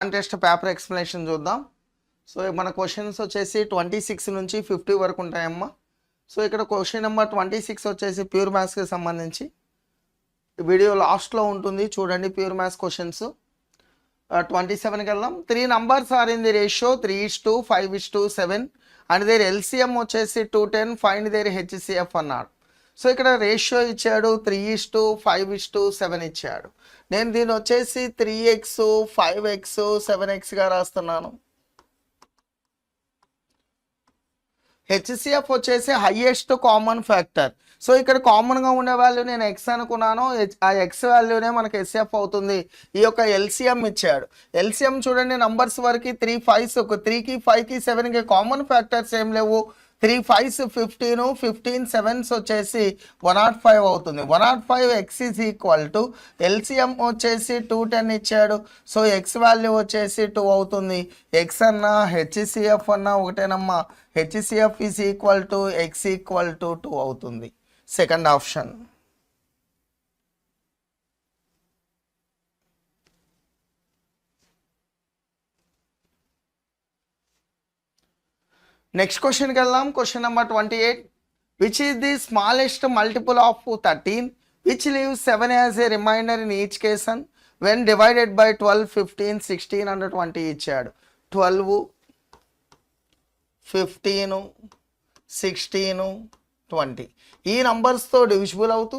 Test paper explanation చూద్దాం. So మన questions వచ్చేసి 26 నుంచి 50 వరకు ఉంటాయమ్మా. సో ఇక్కడ క్వశ్చన్ నెంబర్ 26 వచ్చేసి ప్యూర్ మ్యాథ్స్కి సంబంధించి వీడియో లాస్ట్లో ఉంటుంది చూడండి. ప్యూర్ మ్యాథ్స్ క్వశ్చన్స్ 27కి వెళ్దాం. 3 numbers are in the ratio 3:5:7 and their LCM వచ్చేసి 210. ఫైండ్ దేర్ హెచ్సిఎఫ్ అన్నాడు. సో ఇక్కడ రేషియో ఇచ్చాడు 3:5:7 ఇచ్చాడు. నేను దీన్ని వచ్చేసి 3x 5x 7xగా రాస్తున్నాను. హెచ్సిఎఫ్ వచ్చేసి హైయెస్ట్ కామన్ ఫ్యాక్టర్. సో ఇక్కడ కామన్గా ఉండే వాల్యూ నేను ఎక్స్ అనుకున్నాను, ఆ ఎక్స్ వాల్యూనే మనకి హెచ్సిఎఫ్ అవుతుంది. ఈ యొక్క ఎల్సిఎం ఇచ్చాడు. ఎల్సిఎం చూడండి నంబర్స్ వరకు 3 5s 3కి 5కి 7కి కామన్ ఫ్యాక్టర్స్ ఏం లేవు. 3 5s 15 15 7s వచ్చేసి 105 అవుతుంది. 105 X is equal to LCM వచ్చేసి 210 ఇచ్చాడు. సో ఎక్స్ వాల్యూ వచ్చేసి 2 అవుతుంది. ఎక్స్ అన్నా హెచ్సిఎఫ్ అన్నా ఒకటేనమ్మా. HCF is equal to X equal to 2 అవుతుంది. Second option. నెక్స్ట్ క్వశ్చన్కి వెళ్దాం. Question number 28. Which is the smallest multiple of 13 which leaves 7 as a remainder in each case when divided by 12 15 16 and 20 ఇచ్చాడు. 12 15 16 20 ఈ నంబర్స్తో divisible అవుతూ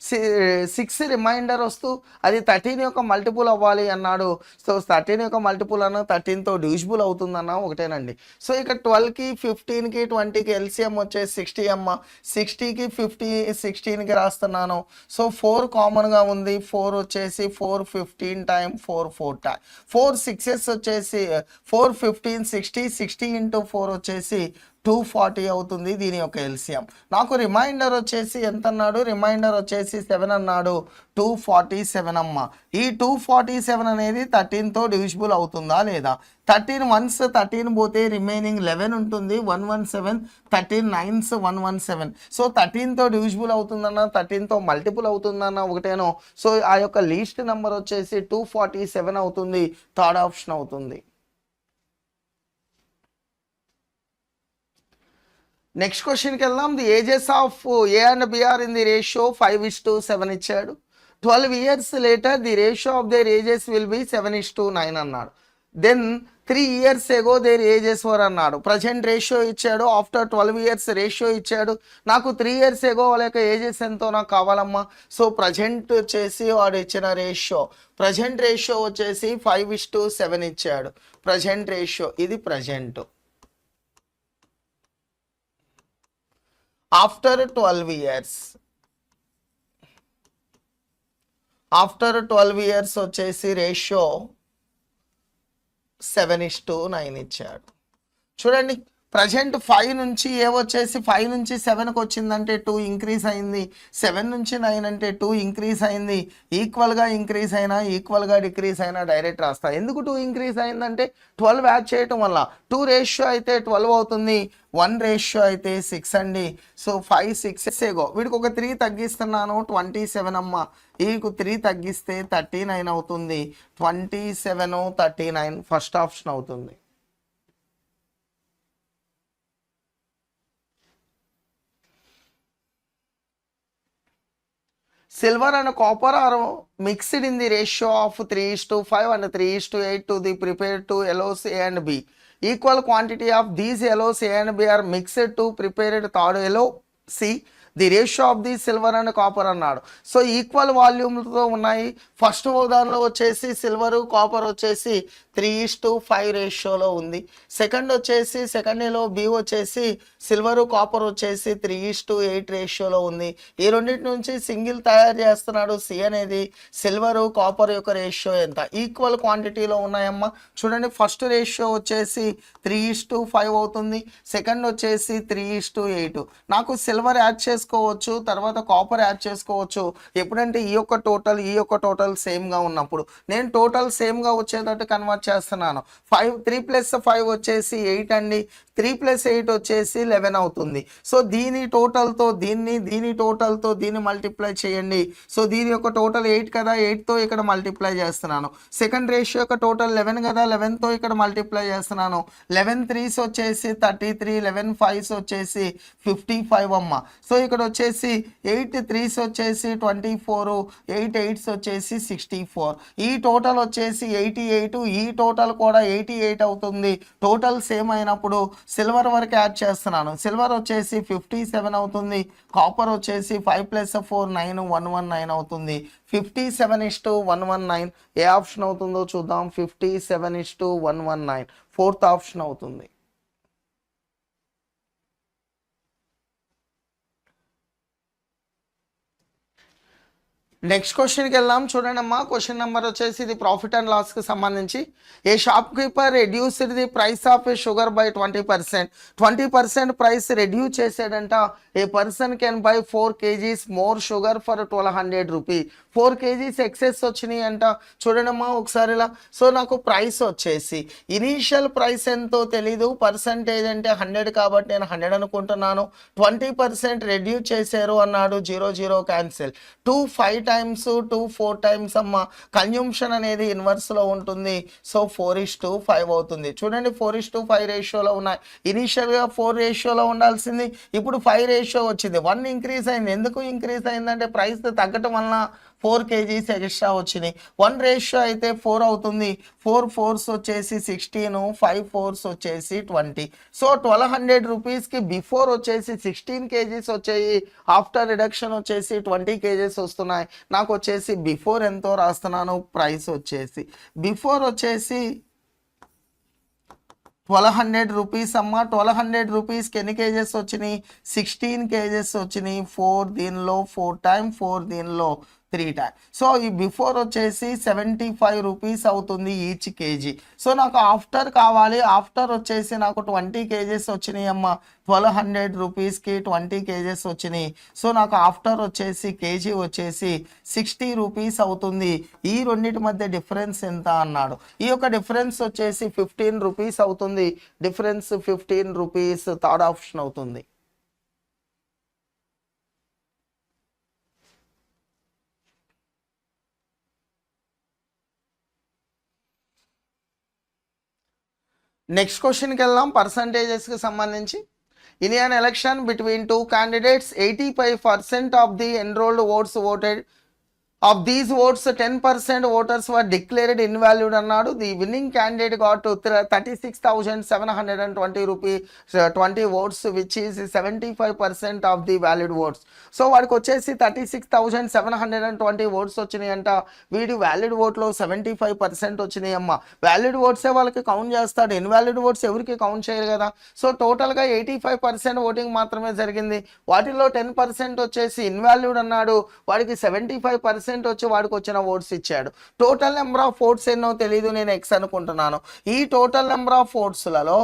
6 reminder వస్తూ అది 13 యొక్క multiple అవ్వాలి అన్నాడు. సో 13 యొక్క మల్టిపుల్ అన్న 13తో డివిజిబుల్ అవుతుందన్న ఒకటేనండి. సో ఇక్కడ 12కి 15కి 20కి ఎల్సిఎం వచ్చేసి 60 అమ్మ. 60కి 50 16కి రాస్తున్నాను. సో 4 కామన్గా ఉంది. 4 వచ్చేసి 4 15 టైమ్ 4 4 టైమ్ 4 6s వచ్చేసి 4 15 60 60 ఇంటూ 4 వచ్చేసి 240 అవుతుంది దీని యొక్క ఎల్సిఎం. నాకు రిమైండర్ వచ్చేసి ఎంత అన్నాడు? రిమైండర్ వచ్చేసి 7 అన్నాడు. 247 అమ్మ. ఈ 247 అనేది 13తో డివిజిబుల్ అవుతుందా లేదా? 13 1s 13 పోతే రిమైనింగ్ 11 ఉంటుంది. 117 13 9s 117. సో 13తో డివిజిబుల్ అవుతుందన్న 13తో మల్టిపుల్ అవుతుందన్న ఒకటేనో. సో ఆ యొక్క లీస్ట్ నెంబర్ వచ్చేసి 247 అవుతుంది. థర్డ్ ఆప్షన్ అవుతుంది. నెక్స్ట్ క్వశ్చన్కి వెళ్దాం. The ages of A and B are in the ratio 5:7 ఇచ్చాడు. 12 years later the ratio of their ages will be 7:9 అన్నాడు. Then 3 years ago their ages were అన్నాడు. ప్రజెంట్ రేషియో ఇచ్చాడు. After 12 years ratio ఇచ్చాడు. నాకు 3 years ago వాళ్ళ యొక్క ages ఎంతో నాకు కావాలమ్మా. సో ప్రజెంట్ వచ్చేసి వాడు ఇచ్చిన రేషియో ప్రజెంట్ రేషియో వచ్చేసి 5:7 ఇచ్చాడు. ప్రజెంట్ రేషియో ఇది ప్రజెంట్. ఆఫ్టర్ 12 years వచ్చేసి రేషియో 7:9 ఇచ్చాడు. చూడండి ప్రజెంట్ 5 నుంచి ఏ వచ్చేసి 5 నుంచి 7కి వచ్చిందంటే 2 ఇంక్రీజ్ అయింది. 7 నుంచి 9 అంటే 2 ఇంక్రీజ్ అయింది. ఈక్వల్గా ఇంక్రీజ్ అయినా ఈక్వల్గా డిక్రీజ్ అయినా డైరెక్ట్ రాస్తా. ఎందుకు 2 ఇంక్రీజ్ అయిందంటే 12 యాడ్ చేయటం వల్ల. 2 రేషియో అయితే 12 అవుతుంది. 1 రేషియో అయితే 6 అండి. సో 5 6 ఏగో వీడికి ఒక 3 తగ్గిస్తున్నాను 27 అమ్మ. ఈకు 3 తగ్గిస్తే 39 అవుతుంది. 27 39 ఫస్ట్ ఆప్షన్ అవుతుంది. Silver and copper are mixed in the ratio of 3:5 and 3:8 to the prepared to yellows A and B. Equal quantity of these yellows A and B are mixed to prepared third yellow C. The ratio of the silver and copper అన్నాడు. So equal వాల్యూమ్తో ఉన్నాయి. First దానిలో వచ్చేసి silver copper వచ్చేసి 3:5 రేషియోలో ఉంది. Second ఏలో B వచ్చేసి silver copper వచ్చేసి 3:8 రేషియోలో ఉంది. ఈ రెండింటి నుంచి సింగిల్ తయారు చేస్తున్నాడు. సి అనేది సిల్వరు కాపర్ యొక్క రేషియో ఎంత? ఈక్వల్ క్వాంటిటీలో ఉన్నాయమ్మా. చూడండి ఫస్ట్ రేషియో వచ్చేసి 3:5 అవుతుంది. సెకండ్ వచ్చేసి 3:8. నాకు సిల్వర్ యాడ్ చేసుకోవచ్చు, తర్వాత కాపర్ యాడ్ చేసుకోవచ్చు ఎప్పుడంటే ఈ యొక్క టోటల్ సేమ్గా ఉన్నప్పుడు. నేను టోటల్ సేమ్గా వచ్చేటట్టు కన్వర్ట్ చేస్తున్నాను. 3 + 5 వచ్చేసి 8 అండి, 3 + 8 వచ్చేసి 11 అవుతుంది. సో దీని టోటల్తో దీన్ని మల్టిప్లై చేయండి. సో దీని యొక్క టోటల్ 8 కదా, 8తో ఇక్కడ మల్టిప్లై చేస్తున్నాను. సెకండ్ రేషియో యొక్క టోటల్ 11 కదా, 11తో ఇక్కడ మల్టిప్లై చేస్తున్నాను. 11 3s వచ్చేసి 33, 11 5s వచ్చేసి 55 అమ్మ. సో ఇక్కడ వచ్చేసి 8 3s వచ్చేసి 24, 8 8s వచ్చేసి 64. ఈ టోటల్ వచ్చేసి 88, ఈ టోటల్ కూడా 88 అవుతుంది. టోటల్ సేమ్ అయినప్పుడు సిల్వర్ వరకు యాడ్ చేస్తున్నాను. సిల్వర్ వచ్చేసి 57 అవుతుంది. కాపర్ వచ్చేసి 5 + 4 9, 119 అవుతుంది. 57:119 ఏ ఆప్షన్ అవుతుందో చూద్దాం. 57:119 4th ఆప్షన్ అవుతుంది. నెక్స్ట్ క్వశ్చన్కి వెళ్దాం. చూడండి అమ్మా, క్వశ్చన్ నెంబర్ వచ్చేసి ఇది ప్రాఫిట్ అండ్ లాస్కి సంబంధించి. A shopkeeper reduced the price of a sugar by 20%. 20% price reduce చేసాడంట. A person can buy 4 kgs more sugar for 1200 rupees. 4 kgs excess వచ్చినాయి అంట. చూడండి అమ్మా ఒకసారి ఇలా. సో నాకు ప్రైస్ వచ్చేసి ఇనీషియల్ ప్రైస్ ఎంతో తెలీదు, పర్సంటేజ్ అంటే 100 కాబట్టి నేను 100 అనుకుంటున్నాను. 20% రెడ్యూస్ చేశారు అన్నాడు. 0 0 క్యాన్సిల్. 2 5 times 2 4 times అమ్మ. కన్జంప్షన్ అనేది ఇన్వర్స్లో ఉంటుంది. సో 4:5 అవుతుంది. చూడండి 4:5 రేషియోలో ఉన్నాయి. ఇనీషియల్గా 4 రేషియోలో ఉండాల్సింది, ఇప్పుడు 5 రేషియో వచ్చింది. 1 ఇంక్రీజ్ అయింది. ఎందుకు ఇంక్రీజ్ అయిందంటే ప్రైస్ తగ్గటం వలన 4 kgs ఎక్స్ట్రా వచ్చినాయి. 1 రేషియో అయితే 4 అవుతుంది. 4 4s వచ్చేసి 16, 5 4s వచ్చేసి 20. సో 1200 రూపీస్కి బిఫోర్ వచ్చేసి 16 kgs వచ్చాయి, ఆఫ్టర్ రిడక్షన్ వచ్చేసి 20 kgs వస్తున్నాయి. నాకు వచ్చేసి బిఫోర్ ఎంతో రాస్తున్నాను. ప్రైస్ వచ్చేసి బిఫోర్ వచ్చేసి 1200 రూపీస్ అమ్మ. 1200 రూపీస్కి ఎన్ని కేజెస్ వచ్చినాయి? 16 కేజెస్ వచ్చినాయి. 4 దీనిలో 4 times 4 దీనిలో 3 times. సో ఈ బిఫోర్ వచ్చేసి 75 రూపీస్ అవుతుంది ఈచ్ కేజీ. సో నాకు ఆఫ్టర్ కావాలి. ఆఫ్టర్ వచ్చేసి నాకు 20 కేజెస్ వచ్చినాయి అమ్మ. 1200 రూపీస్కి 20 కేజెస్ వచ్చినాయి. సో నాకు ఆఫ్టర్ వచ్చేసి కేజీ వచ్చేసి 60 రూపీస్ అవుతుంది. ఈ రెండింటి మధ్య డిఫరెన్స్ ఎంత అన్నాడు. ఈ యొక్క డిఫరెన్స్ వచ్చేసి 15 రూపీస్ అవుతుంది. డిఫరెన్స్ 15 రూపీస్ థర్డ్ ఆప్షన్ అవుతుంది. నెక్స్ట్ క్వశ్చన్కి వెళ్దాం. పర్సంటేజెస్కి సంబంధించి. In an election between two candidates, 85% of the enrolled votes voted. Of these votes, 10% voters were declared invalid అన్నాడు. The winning candidate got 36,720 rupees 20 votes, which is 75% of the valid votes. So వాడికి వచ్చేసి 36,720 votes వచ్చినాయి అంట. వీడి valid ఓట్లో 75% వచ్చినాయి అమ్మ. Valid ఓట్సే వాళ్ళకి count చేస్తాడు, ఇన్వాలిడ్ ఓట్స్ ఎవరికి కౌంట్ చేయరు కదా. సో టోటల్గా 85% ఓటింగ్ మాత్రమే జరిగింది. వాటిలో 10% వచ్చేసి ఇన్వాలిడ్ అన్నాడు. వాడికి 75% వచ్చి వాడికి వచ్చిన ఓట్స్ ఇచ్చాడు. టోటల్ నెంబర్ ఆఫ్ ఓట్స్ ఎన్నో తెలియదు, నేను ఎక్స్ అనుకుంటున్నాను. ఈ టోటల్ నెంబర్ ఆఫ్ ఓట్స్లలో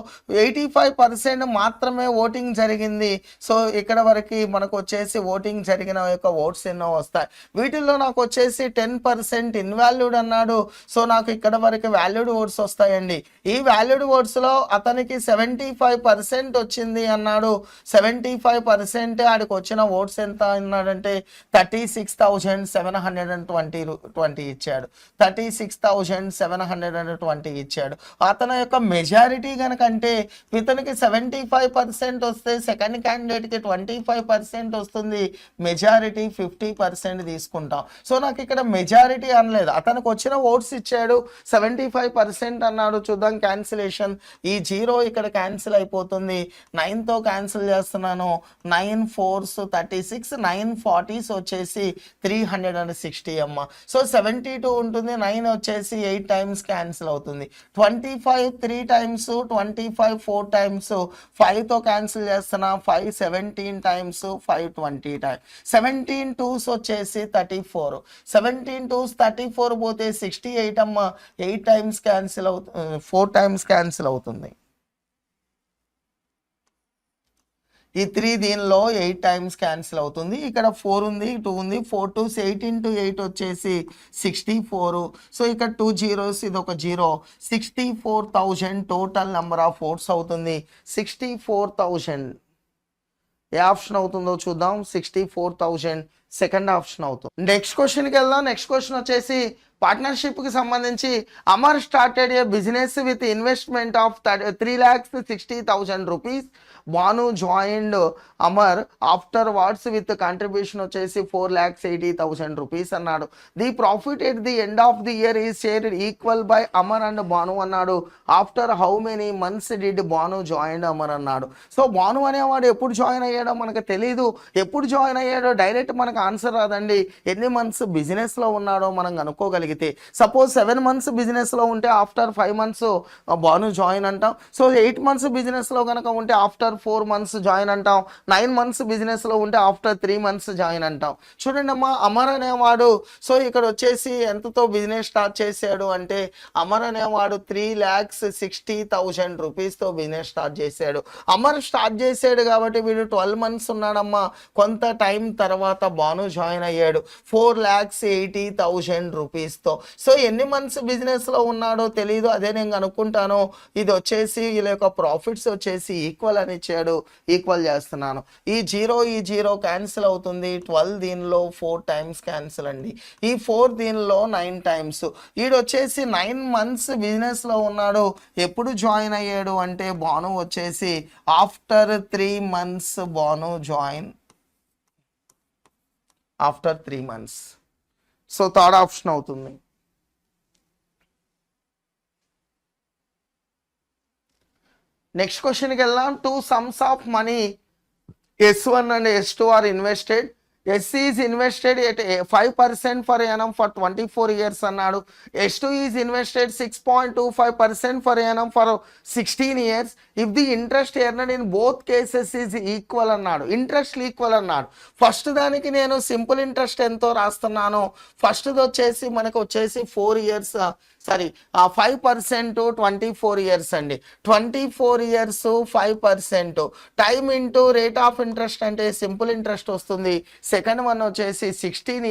85% మాత్రమే ఓటింగ్ జరిగింది. సో ఇక్కడ వరకు మనకు వచ్చేసి ఓటింగ్ జరిగిన యొక్క ఓట్స్ ఎన్నో వస్తాయి. వీటిల్లో నాకు వచ్చేసి 10% ఇన్వాల్యూడ్ అన్నాడు. సో నాకు ఇక్కడ వరకు వాల్యూడ్ ఓట్స్ వస్తాయండి. ఈ వాల్యూడ్ ఓట్స్లో అతనికి 75% వచ్చింది అన్నాడు. 75% ఆడికి వచ్చిన ఓట్స్ ఎంత అన్నాడంటే 36,720 ఇచ్చాడు. 36,720 ఇచ్చాడు. అతని యొక్క మెజారిటీ కనుకంటే ఇతనికి 75% వస్తే సెకండ్ క్యాండిడేట్కి 25% వస్తుంది. మెజారిటీ 50% తీసుకుంటాం. సో నాకు ఇక్కడ మెజారిటీ అనలేదు, అతనికి వచ్చిన ఓట్స్ ఇచ్చాడు. 75% అన్నాడు. చూద్దాం క్యాన్సిలేషన్. ఈ 0 ఇక్కడ క్యాన్సిల్ అయిపోతుంది. 9తో క్యాన్సిల్ చేస్తున్నాను. 9 4s 36, 9 40s వచ్చేసి 360 అమ్మ. సో 72 ఉంటుంది. 9 వచ్చేసి 8 times క్యాన్సిల్ అవుతుంది. 25 3 times, 25 4 times, 5తో క్యాన్సిల్ చేస్తున్నా. 5 17 times, 5 20 times. 17 2s వచ్చేసి 34. 17 2s 34 పోతే 68 అమ్మ. 8 times క్యాన్సిల్ 4 times క్యాన్సిల్ అవుతుంది. ఈ 3 దీనిలో 8 టైమ్స్ క్యాన్సిల్ అవుతుంది. ఇక్కడ 4 ఉంది, 2 ఉంది, 4 2 8 ఇంటూ 8 వచ్చేసి 64. సో ఇక్కడ 2 జీరోస్, ఇది ఒక zero. 64,000 total number of votes అవుతుంది. 64,000 ఏ ఆప్షన్ అవుతుందో చూద్దాం. 64,000 సెకండ్ ఆప్షన్ అవుతుంది. నెక్స్ట్ క్వశ్చన్కి వెళ్దాం. నెక్స్ట్ క్వశ్చన్ వచ్చేసి పార్ట్నర్షిప్కి సంబంధించి Amar started a business with investment of 3,60,000 rupees. Bhanu joined Amar after what's with contribution వచ్చేసి 4,80,000 రూపీస్ అన్నాడు. The profit at the end of the year is shared equal by Amar and Bhanu అన్నాడు. After how many months did Bhanu join Amar అన్నాడు. So Bhanu అనేవాడు ఎప్పుడు join అయ్యాడో మనకు తెలీదు. ఎప్పుడు join అయ్యాడో direct మనకు ఆన్సర్ రాదండి. ఎన్ని మంత్స్ బిజినెస్లో ఉన్నాడో మనం కనుక్కోగలిగితే, సపోజ్ 7 మంత్స్ బిజినెస్లో ఉంటే ఆఫ్టర్ 5 మంత్స్ భాను జాయిన్ అంటాం. సో 8 మంత్స్ బిజినెస్లో కనుక ఉంటే ఆఫ్టర్ 4 మంత్స్ జాయిన్ అంటాం. 9 మంత్స్ బిజినెస్లో ఉంటే ఆఫ్టర్ 3 మంత్స్ జాయిన్ అంటాం. చూడండి అమ్మా, అమర్ అనేవాడు సో ఇక్కడ వచ్చేసి ఎంతతో బిజినెస్ స్టార్ట్ చేశాడు అంటే అమర్ అనేవాడు 3,60,000 రూపీస్తో బిజినెస్ స్టార్ట్ చేశాడు. అమర్ స్టార్ట్ చేశాడు కాబట్టి వీడు 12 మంత్స్ ఉన్నాడమ్మా. కొంత టైం తర్వాత భాను జాయిన్ అయ్యాడు 4,80,000 రూపీస్తో. సో ఎన్ని మంత్స్ బిజినెస్లో ఉన్నాడో తెలియదు, అదే నేను కనుక్కుంటాను. ఇది వచ్చేసి వీళ్ళ యొక్క ప్రాఫిట్స్ వచ్చేసి ఈక్వల్ అని ఇచ్చాడు, ఈక్వల్ చేస్తున్నాను. ఈ జీరో క్యాన్సిల్ అవుతుంది. 12 దీనిలో 4 టైమ్స్ క్యాన్సిల్ అండి. ఈ 4 దీనిలో 9 టైమ్స్. వీడు వచ్చేసి 9 మంత్స్ బిజినెస్లో ఉన్నాడు. ఎప్పుడు జాయిన్ అయ్యాడు అంటే భాను వచ్చేసి after 3 months Bhanu join after 3 months. So third option అవుతుంది. నెక్స్ట్ క్వశ్చన్కి వెళ్దాం. 2 sums of money S1 and S2 are invested. S is invested at 5% per annum for 24 years అన్నాడు. S2 is invested 6.25% per annum for 16 years. If the interest earned in both cases is equal అన్నాడు. Interest equal అన్నాడు. First దానికి నేను simple interest ఎంతో రాస్తున్నాను. ఫస్ట్ది వచ్చేసి మనకు వచ్చేసి 4 ఇయర్స్, సారీ 5% 24 ఇయర్స్ అండి. 24 years 5% time into rate of interest అంటే సింపుల్ ఇంట్రెస్ట్ వస్తుంది. సెకండ్ వన్ వచ్చేసి 16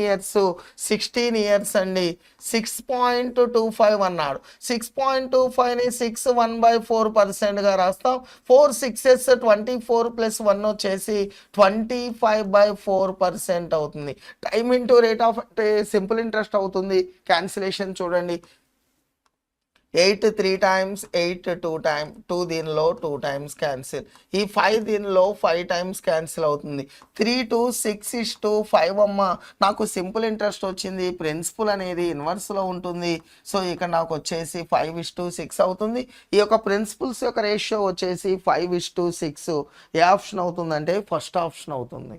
ఇయర్స్ అండి. 6.25 అన్నాడు. 6.25ని 6 1/4%గా రాస్తాం. 4 6s 24 + 1 వచ్చేసి 25/4% అవుతుంది. టైమ్ ఇంటూ రేట్ ఆఫ్ అంటే సింపుల్ ఇంట్రెస్ట్ అవుతుంది. క్యాన్సిలేషన్ చూడండి, 8 3 times, 8 2 times, 2 దీనిలో 2 times క్యాన్సిల్. ఈ 5 దీనిలో 5 times క్యాన్సిల్ అవుతుంది. 3 2 6:5 అమ్మ. నాకు సింపుల్ ఇంట్రెస్ట్ వచ్చింది. ప్రిన్సిపల్ అనేది ఇన్వర్స్లో ఉంటుంది. సో ఇక్కడ నాకు వచ్చేసి 5:6 అవుతుంది. ఈ యొక్క ప్రిన్సిపల్స్ యొక్క రేషియో వచ్చేసి 5:6. ఏ ఆప్షన్ అవుతుందంటే ఫస్ట్ ఆప్షన్ అవుతుంది.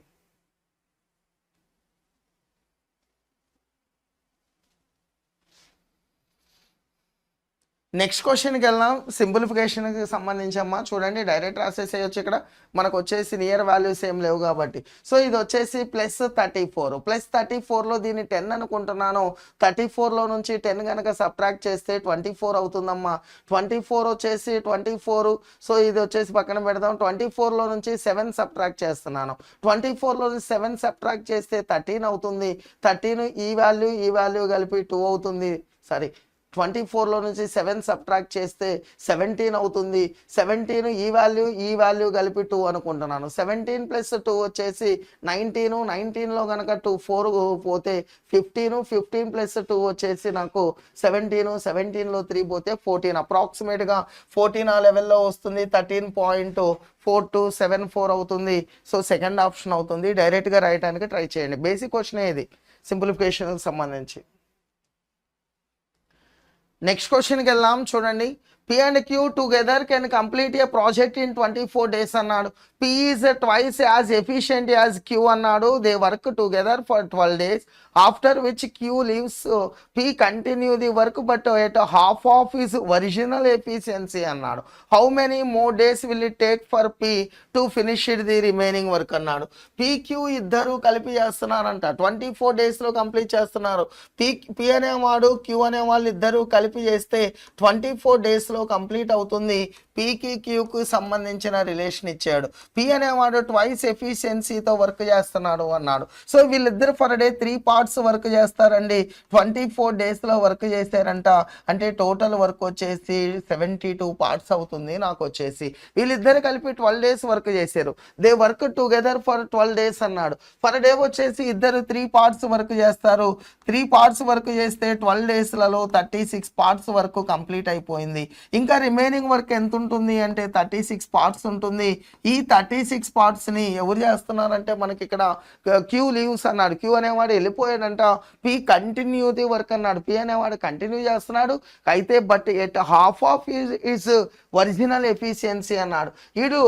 నెక్స్ట్ క్వశ్చన్కి వెళ్దాం. సింప్లిఫికేషన్కి సంబంధించి అమ్మా చూడండి, డైరెక్ట్ రాసేసేయచ్చు. ఇక్కడ మనకు వచ్చేసి నియర్ వాల్యూస్ ఏం లేవు కాబట్టి. సో ఇది వచ్చేసి +34. +34లో దీన్ని 10 అనుకుంటున్నాను. 34లో నుంచి 10 కనుక సబ్ట్రాక్ట్ చేస్తే 24 అవుతుందమ్మా. 24 వచ్చేసి 24. సో ఇది వచ్చేసి పక్కన పెడదాం. 24లో నుంచి 7 సబ్ట్రాక్ట్ చేస్తున్నాను. 24లో నుంచి 7 సబ్ట్రాక్ట్ చేస్తే 13 అవుతుంది. 13 ఈ వాల్యూ కలిపి 2 అవుతుంది. సారీ, 24లో నుంచి 7 సబ్ట్రాక్ట్ చేస్తే 17 అవుతుంది. 17 ఈ వాల్యూ కలిపి 2 అనుకుంటున్నాను. 17 + 2 వచ్చేసి 19. 19లో కనుక 4 పోతే 15. 15 + 2 వచ్చేసి నాకు 17. 17లో 3 పోతే 14. అప్రాక్సిమేట్గా 14 ఆ లెవెల్లో వస్తుంది. 13.4274 అవుతుంది. సో సెకండ్ ఆప్షన్ అవుతుంది. డైరెక్ట్గా రాయడానికి ట్రై చేయండి. బేసిక్ క్వశ్చన్ ఇది సింప్లిఫికేషన్కి సంబంధించి. నెక్స్ట్ క్వశ్చన్కి వెళ్దాం. చూడండి, P and Q together can complete a project in 24 days అన్నాడు. P is twice as efficient as Q అన్నాడు. They work together for 12 days. After which Q leaves P continue the work but at half of his original efficiency అన్నాడు. How many more days will it take for P to finish the remaining work అన్నాడు. PQ ఇద్దరు కలిపి చేస్తున్నారంట. 24 daysలో complete చేస్తున్నారు. P అనేవాడు Q అనేవాళ్ళు ఇద్దరు కలిపి చేస్తే 24 daysలో కంప్లీట్ అవుతుంది. పీకి క్యూకి సంబంధించిన రిలేషన్ ఇచ్చాడు. పి అనేవాడు ట్వైస్ ఎఫిషియన్సీతో వర్క్ చేస్తున్నాడు అన్నాడు. సో వీళ్ళిద్దరు ఫర్ డే 3 పార్ట్స్ వర్క్ చేస్తారండి. 24 డేస్లో వర్క్ చేశారంట. అంటే టోటల్ వర్క్ వచ్చేసి 72 పార్ట్స్ అవుతుంది నాకు వచ్చేసి. వీళ్ళిద్దరు కలిపి 12 డేస్ వర్క్ చేశారు. They work together for 12 days అన్నాడు. ఫర్ డే వచ్చేసి ఇద్దరు 3 పార్ట్స్ వర్క్ చేస్తారు. 3 పార్ట్స్ వర్క్ చేస్తే 12 డేస్లలో 36 పార్ట్స్ వర్క్ కంప్లీట్ అయిపోయింది. ఇంకా రిమైనింగ్ వర్క్ ఎంత ఉంటుంది అంటే 36 పార్ట్స్ ఉంటుంది. ఈ 36 పార్ట్స్ని ఎవరు చేస్తున్నారంటే మనకి ఇక్కడ క్యూ లీవ్స్ అన్నాడు. క్యూ అనేవాడు వెళ్ళిపోయాడంట. పి కంటిన్యూ ది వర్క్ అన్నాడు. పి అనేవాడు కంటిన్యూ చేస్తున్నాడు. అయితే but at half of is original efficiency అన్నాడు. వీడు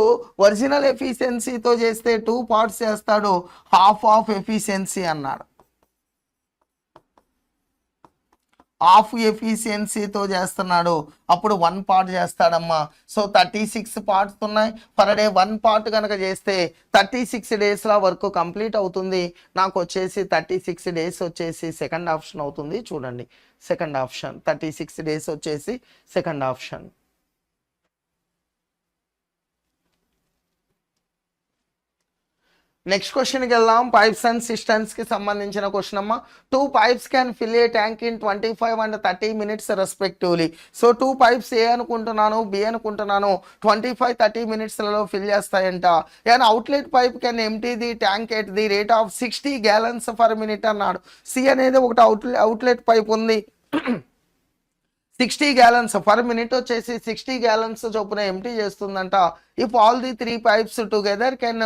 ఒరిజినల్ ఎఫిషియన్సీతో చేస్తే 2 పార్ట్స్ చేస్తాడు. హాఫ్ ఆఫ్ ఎఫిషియన్సీ అన్నాడు. హాఫ్ ఎఫిషియన్సీతో చేస్తున్నాడు. అప్పుడు 1 పార్ట్ చేస్తాడమ్మా. సో 36 పార్ట్స్ ఉన్నాయి. పర్ డే 1 పార్ట్ కనుక చేస్తే 36 డేస్లో వర్క్ కంప్లీట్ అవుతుంది. నాకు వచ్చేసి 36 డేస్ వచ్చేసి సెకండ్ ఆప్షన్ అవుతుంది. చూడండి, సెకండ్ ఆప్షన్ 36 డేస్ వచ్చేసి సెకండ్ ఆప్షన్. నెక్స్ట్ క్వశ్చన్కి వెళ్దాం. పైప్స్ అండ్ సిస్టమ్స్కి సంబంధించిన క్వశ్చన్ అమ్మా. 2 pipes can fill a tank in 25 and 30 minutes respectively. So 2 pipes A అనుకుంటున్నాను, బి అనుకుంటున్నాను, 25-30 minutesలలో ఫిల్ చేస్తాయంట. And outlet pipe can empty the tank at the rate of 60 gallons per minute అన్నాడు. C అనేది ఒకటి outlet pipe ఉంది. 60 gallons per minute వచ్చేసి 60 gallons చొప్పున ఎంటీ చేస్తుందంట. If all the 3 pipes together can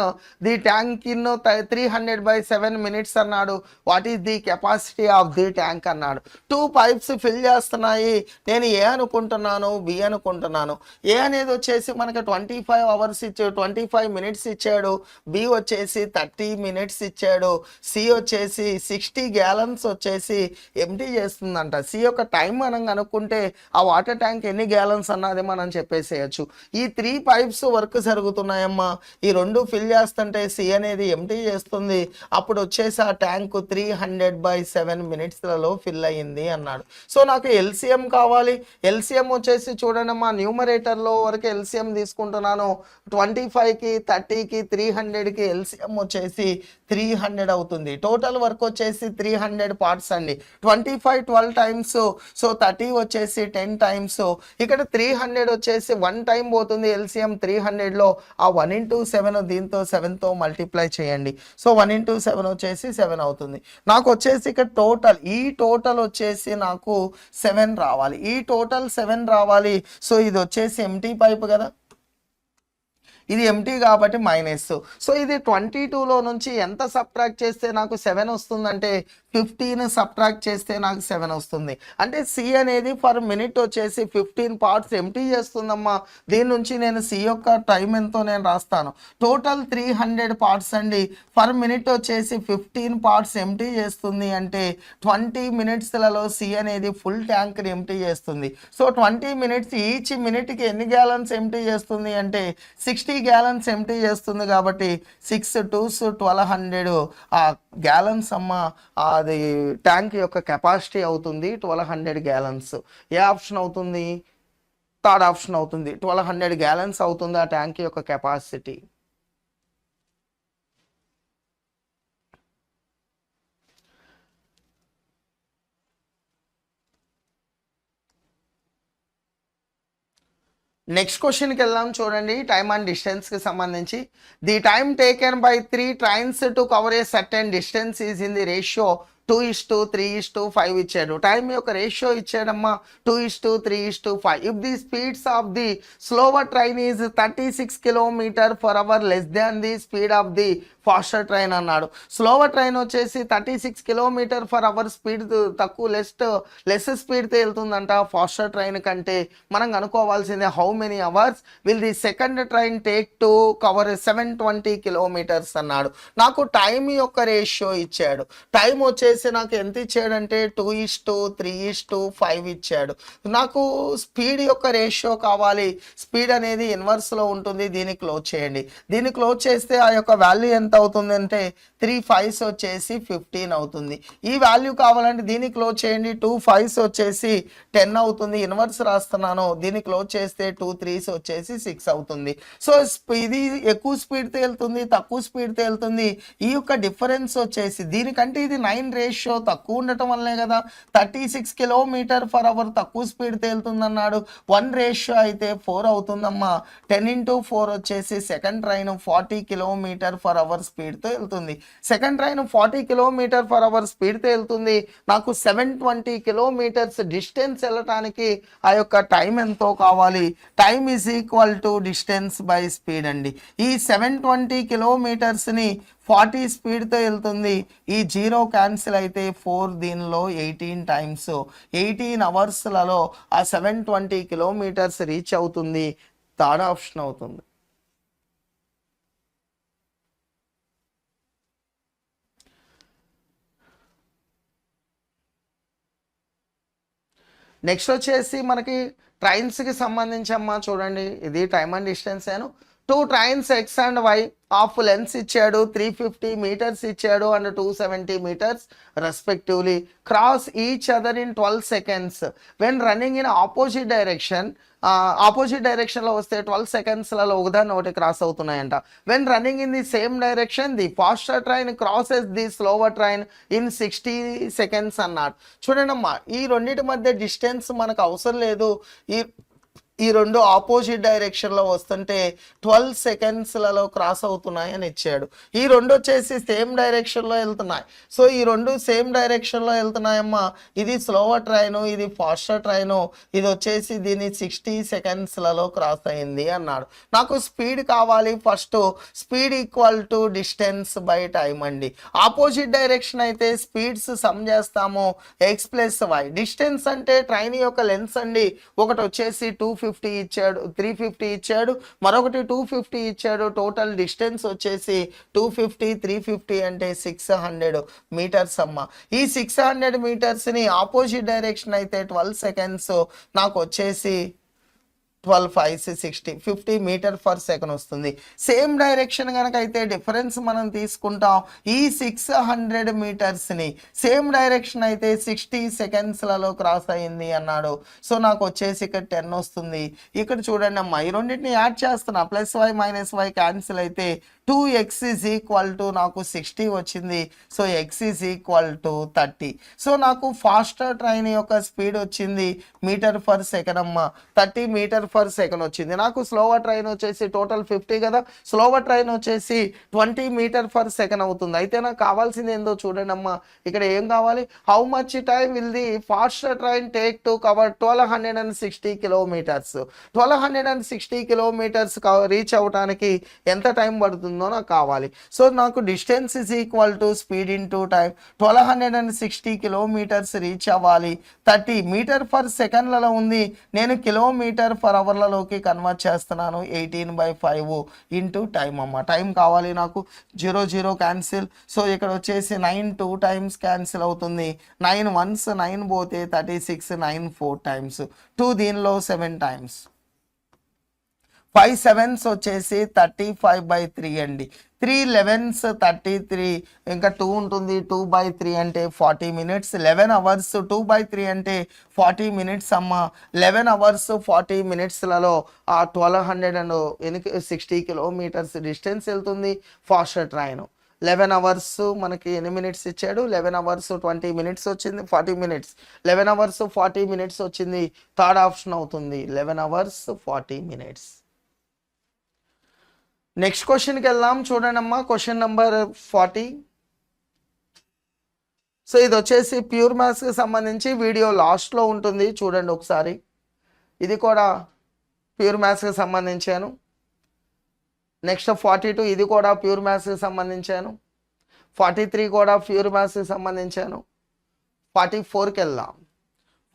the tank in 300/7 minutes అన్నాడు. What is the capacity of the tank అన్నాడు. 2 pipes fill చేస్తున్నాయి. నేను ఏ అనుకుంటున్నాను, బి అనుకుంటున్నాను. ఏ అనేది వచ్చేసి మనకి 25 hours ఇచ్చాడు, 25 minutes ఇచ్చాడు. బి వచ్చేసి 30 minutes ఇచ్చాడు. సి వచ్చేసి 60 gallons వచ్చేసి ఎంటీ చేస్తుందంట. సి యొక్క టైం మనం అనుకుంటే ఆ వాటర్ ట్యాంక్ ఎన్ని గ్యాలన్స్ అన్నది మనం చెప్పేసేయచ్చు. ఈ 3 pipes వర్క్ జరుగుతున్నాయమ్మా. ఈ 2 ఫిల్ చేస్తుంటే సి అనేది ఎంటీ చేస్తుంది. అప్పుడు వచ్చేసి ఆ ట్యాంక్ 300/7 minutesలలో ఫిల్ అయ్యింది అన్నాడు. సో నాకు ఎల్సిఎం కావాలి. ఎల్సిఎం వచ్చేసి చూడండమ్మా, న్యూమరేటర్లో వరకు ఎల్సిఎం తీసుకుంటున్నాను. 25కి 30కి 300కి ఎల్సిఎం వచ్చేసి 300 అవుతుంది. టోటల్ వర్క్ వచ్చేసి 300 పార్ట్స్ అండి. 25 12 టైమ్స్. సో 30 వచ్చేసి 10 టైమ్స్. ఇక్కడ 300 వచ్చేసి 1 టైం పోతుంది. ఎల్సిఎం 300లో ఆ 1 into 7 దీంతో 7తో మల్టిప్లై చేయండి. సో 1 into 7 వచ్చేసి 7 అవుతుంది. నాకు వచ్చేసి ఇక్కడ టోటల్, ఈ టోటల్ వచ్చేసి నాకు 7 రావాలి. ఈ టోటల్ 7 రావాలి. సో ఇది వచ్చేసి ఎంటీ పైప్ కదా, ఇది ఎంటీ కాబట్టి మైనస్. సో ఇది 22లో నుంచి ఎంత సబ్ట్రాక్ట్ చేస్తే నాకు 7 వస్తుందంటే 15 సబ్ట్రాక్ట్ చేస్తే నాకు 7 వస్తుంది. అంటే సి అనేది పర్ మినిట్ వచ్చేసి 15 పార్ట్స్ ఎంటీ చేస్తుందమ్మా. దీని నుంచి నేను సి యొక్క టైం ఎంతో నేను రాస్తాను. టోటల్ 300 పార్ట్స్ అండి. పర్ మినిట్ వచ్చేసి 15 పార్ట్స్ ఎంటీ చేస్తుంది. అంటే 20 minutesలలో సి అనేది ఫుల్ ట్యాంక్ని ఎంటీ చేస్తుంది. సో 20 minutes ఈచ్ మినిట్కి ఎన్ని గ్యాలన్స్ ఎంటీ చేస్తుంది అంటే 60 gallons ఎంటీ చేస్తుంది. కాబట్టి 6 2s 1200 గ్యాలన్స్ అమ్మ అది ట్యాంక్ యొక్క కెపాసిటీ అవుతుంది. 1200 gallons. ఏ ఆప్షన్ అవుతుంది? థర్డ్ ఆప్షన్ అవుతుంది. 1200 gallons అవుతుంది ఆ ట్యాంక్ యొక్క కెపాసిటీ. నెక్స్ట్ క్వశ్చన్కి వెళ్దాం. చూడండి, టైమ్ అండ్ డిస్టెన్స్కి సంబంధించి. The time taken by 3 trains to cover a certain distance is in the ratio 2:3:5 ఇచ్చాడు. టైం యొక్క రేషియో ఇచ్చాడమ్మా 2:3:5. If the speeds of the slower train is 36 km/h less than the speed of the faster train అన్నాడు. Slower train వచ్చేసి 36 km/h speed తక్కువ less స్పీడ్తో వెళ్తుందంట faster train కంటే. మనం కనుక్కోవాల్సిందే how many hours will the second train take to cover 720 kilometers అన్నాడు. నాకు time యొక్క రేషియో ఇచ్చాడు. టైం వచ్చేసి నాకు ఎంత ఇచ్చాడంటే 2:3:5 ఇచ్చాడు. నాకు స్పీడ్ యొక్క రేషియో కావాలి. స్పీడ్ అనేది ఇన్వర్స్లో ఉంటుంది. దీన్ని క్లోజ్ చేయండి. దీన్ని క్లోజ్ చేస్తే ఆ యొక్క వాల్యూ ఎంత ఎంత అవుతుంది అంటే 3 5s వచ్చేసి 15 అవుతుంది. ఈ వాల్యూ కావాలంటే దీన్ని క్లోజ్ చేయండి. 2 5s వచ్చేసి 10 అవుతుంది. ఇన్వర్స్ రాస్తున్నాను, దీన్ని క్లోజ్ చేస్తే 2 3s వచ్చేసి 6 అవుతుంది. సో ఇది ఎక్కువ స్పీడ్తో వెళ్తుంది, తక్కువ స్పీడ్తో వెళ్తుంది. ఈ యొక్క డిఫరెన్స్ వచ్చేసి దీనికంటే ఇది 9 రేషియో తక్కువ ఉండటం వల్లే కదా 36 km/h తక్కువ స్పీడ్తో వెళ్తుంది అన్నాడు. 1 రేషియో అయితే 4 అవుతుందమ్మా. 10 × 4 వచ్చేసి సెకండ్ ట్రైన్ 40 km/h స్పీడ్తో వెళ్తుంది. సెకండ్ ట్రైన్ 40 km/h స్పీడ్తో వెళ్తుంది. నాకు 720 కిలోమీటర్స్ డిస్టెన్స్ వెళ్ళటానికి ఆ యొక్క టైం ఎంతో కావాలి. Time is equal to distance by speed అండి. ఈ 720 కిలోమీటర్స్ని 40 స్పీడ్తో వెళ్తుంది. ఈ 0 క్యాన్సిల్ అయితే 4 దీనిలో 18 టైమ్స్ 18 అవర్స్లలో ఆ 720 కిలోమీటర్స్ రీచ్ అవుతుంది. థర్డ్ ఆప్షన్ అవుతుంది. నెక్స్ట్ వచ్చేసి మనకి ట్రైన్స్కి సంబంధించి అమ్మా చూడండి, ఇది టైమ్ అండ్ డిస్టెన్స్ ఏను. 2 trains X and Y of lengths ఇచ్చాడు, 350 meters ఇచ్చాడు and 270 meters respectively. Cross each other in 12 seconds when running in opposite direction. Opposite డైరెక్షన్లో వస్తే 12 secondsలలో ఒకదాన్ని ఒకటి క్రాస్ అవుతున్నాయంట. When running in the same direction the faster train crosses the slower train in 60 seconds అన్నాడు. చూడండి అమ్మా, ఈ రెండింటి మధ్య డిస్టెన్స్ మనకు అవసరం లేదు. ఈ రెండు ఆపోజిట్ డైరెక్షన్లో వస్తుంటే 12 secondsలలో క్రాస్ అవుతున్నాయి అని ఇచ్చాడు. ఈ రెండు వచ్చేసి సేమ్ డైరెక్షన్లో వెళ్తున్నాయి. సో ఈ రెండు సేమ్ డైరెక్షన్లో వెళ్తున్నాయమ్మా. ఇది స్లోవర్ ట్రైను, ఇది ఫాస్టర్ ట్రైను. ఇది వచ్చేసి దీన్ని 60 secondsలలో క్రాస్ అయింది అన్నాడు. నాకు స్పీడ్ కావాలి. First speed equal to distance by time అండి. ఆపోజిట్ డైరెక్షన్ అయితే స్పీడ్స్ సమ్ చేస్తాము, x + y. డిస్టెన్స్ అంటే ట్రైన్ యొక్క లెన్స్ అండి. ఒకటి వచ్చేసి 250 ఇచ్చాడు, 350 ఇచ్చాడు, మరొకటి 250 ఇచ్చాడు. టోటల్ డిస్టెన్స్ వచ్చేసి 250 350 అంటే 600 meters అమ్మ. ఈ 600 metersని ఆపోజిట్ డైరెక్షన్ అయితే 12 seconds, నాకు వచ్చేసి 12 5 60 50 meters/second వస్తుంది. సేమ్ డైరెక్షన్ కనుక అయితే డిఫరెన్స్ మనం తీసుకుంటాం. ఈ 600 metersని సేమ్ డైరెక్షన్ అయితే 60 secondsలలో క్రాస్ అయింది అన్నాడు. సో నాకు వచ్చేసి ఇక్కడ 10 వస్తుంది. ఇక్కడ చూడండి అమ్మా, ఈ రెండింటిని యాడ్ చేస్తున్నా. +y - y క్యాన్సిల్ అయితే 2x = నాకు 60 వచ్చింది. So x = 30. సో నాకు ఫాస్టర్ ట్రైన్ యొక్క స్పీడ్ వచ్చింది మీటర్/సెకండ్ అమ్మ. 30 meters/second వచ్చింది. నాకు స్లోవర్ ట్రైన్ వచ్చేసి టోటల్ 50 కదా, స్లోవర్ ట్రైన్ వచ్చేసి 20 meters/second అవుతుంది. అయితే నాకు కావాల్సింది ఏందో చూడండి అమ్మా. ఇక్కడ ఏం కావాలి? How much time will the faster train take to cover 1260 kilometers. 1260 kilometers reach అవ్వడానికి ఎంత టైం పడుతుందో నాకు కావాలి. సో నాకు distance = speed into time. 1260 kilometers reach అవ్వాలి. 30 meters/secondలలో ఉంది, నేను km/hలోకి కన్వర్ట్ చేస్తున్నాను. 18/5 ఇంటూ టైం అమ్మ. టైం కావాలి నాకు. 0 0 క్యాన్సిల్. సో ఇక్కడ వచ్చేసి 9 2 times క్యాన్సిల్ అవుతుంది. 9 once 9 పోతే 36, 9 4 times, 2 దీనిలో 7 times. 5 7s వచ్చేసి 35/3 అండి. 3 11s 33, ఇంకా 2 ఉంటుంది. 2/3 అంటే 40 minutes. 11 hours 2/3 అంటే 40 minutes అమ్మ. 11 hours 40 minutesలలో ఆ 1260 kilometers డిస్టెన్స్ వెళ్తుంది ఫాస్టర్ ట్రైన్. 11 hours మనకి ఎన్ని మినిట్స్ ఇచ్చాడు? 11 hours 20 minutes వచ్చింది, 40 minutes. 11 hours 40 minutes వచ్చింది. థర్డ్ ఆప్షన్ అవుతుంది 11 hours 40 minutes. నెక్స్ట్ క్వశ్చన్కి వెళ్దాం. చూడండి అమ్మా, క్వశ్చన్ నెంబర్ 40. సో ఇది వచ్చేసి ప్యూర్ మ్యాథ్స్కి సంబంధించి వీడియో లాస్ట్లో ఉంటుంది, చూడండి ఒకసారి. ఇది కూడా ప్యూర్ మ్యాథ్స్కి సంబంధించాను. నెక్స్ట్ 42 ఇది కూడా ప్యూర్ మ్యాథ్స్కి సంబంధించాను. 43 కూడా ప్యూర్ మ్యాథ్స్కి సంబంధించాను. 44కి వెళ్దాం.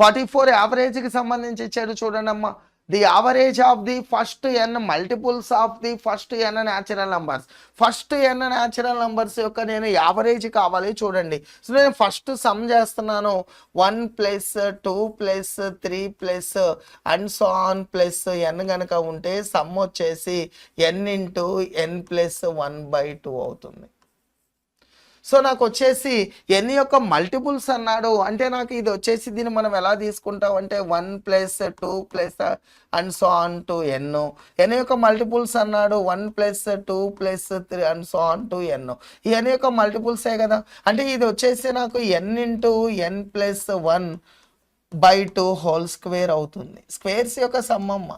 44 యావరేజ్కి సంబంధించి ఇచ్చాడు చూడండి అమ్మా. The average of the first n multiples of the first n natural numbers. First n natural numbers యొక్క నేను యావరేజ్ కావాలి చూడండి. సో నేను ఫస్ట్ సమ్ చేస్తున్నాను. 1 + 2 + 3 + and so on plus n కనుక ఉంటే సమ్ వచ్చేసి n × n + 1/2 అవుతుంది. సో నాకు వచ్చేసి n యొక్క మల్టిపుల్స్ అన్నాడు అంటే నాకు ఇది వచ్చేసి దీన్ని మనం ఎలా తీసుకుంటాం అంటే 1 + 2 + and so on to n యొక్క మల్టిపుల్స్ అన్నాడు 1 + 2 + 3 and so on to n. ఈ n యొక్క మల్టిపుల్సే కదా, అంటే ఇది వచ్చేసి నాకు n × n + 1/2 హోల్ స్క్వేర్ అవుతుంది. స్క్వేర్స్ యొక్క సమ్మమ్మ.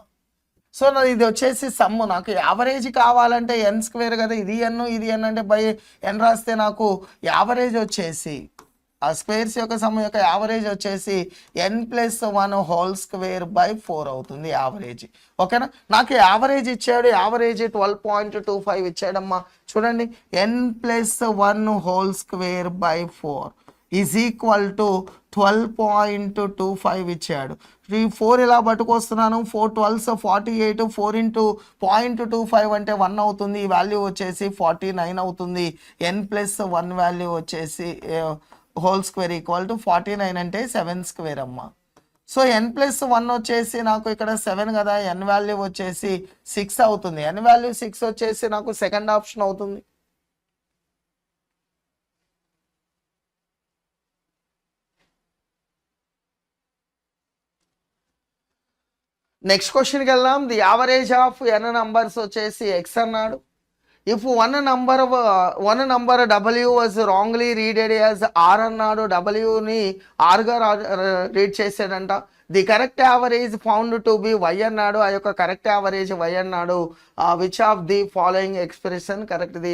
సో ఇది వచ్చేసి సమ్ము. నాకు యావరేజ్ కావాలంటే n² కదా, ఇది n ఇది n అంటే బై n రాస్తే నాకు యావరేజ్ వచ్చేసి ఆ స్క్వేర్స్ యొక్క సమ్ యొక్క యావరేజ్ వచ్చేసి n + 1 హోల్ స్క్వేర్ బై 4 అవుతుంది యావరేజ్. ఓకేనా, నాకు యావరేజ్ ఇచ్చాడు. యావరేజ్ 12.25 ఇచ్చాడమ్మా. చూడండి, n + 1 whole square by 4 is equal to 12.25 ఇచ్చాడు. ఈ 4 ఇలా పట్టుకొస్తున్నాను. 4 12 48, 4 × 0.25 అంటే 1 అవుతుంది. ఈ వాల్యూ వచ్చేసి 49 అవుతుంది. n + 1 వాల్యూ వచ్చేసి హోల్ స్క్వేర్ ఈక్వల్ టు 49 అంటే 7² అమ్మ. సో n + 1 వచ్చేసి నాకు ఇక్కడ 7 కదా, n వాల్యూ వచ్చేసి 6 అవుతుంది. n వాల్యూ 6 వచ్చేసి నాకు సెకండ్ ఆప్షన్ అవుతుంది. నెక్స్ట్ క్వశ్చన్కి వెళ్దాం. The average of n numbers వచ్చేసి x అన్నాడు. If one number w was wrongly readed as r అన్నాడు. wని rగా రీడ్ చేసాడంట. The correct average found to be y అన్నాడు. ఆ యొక్క కరెక్ట్ యావరేజ్ y అన్నాడు. Which of the following expression correct the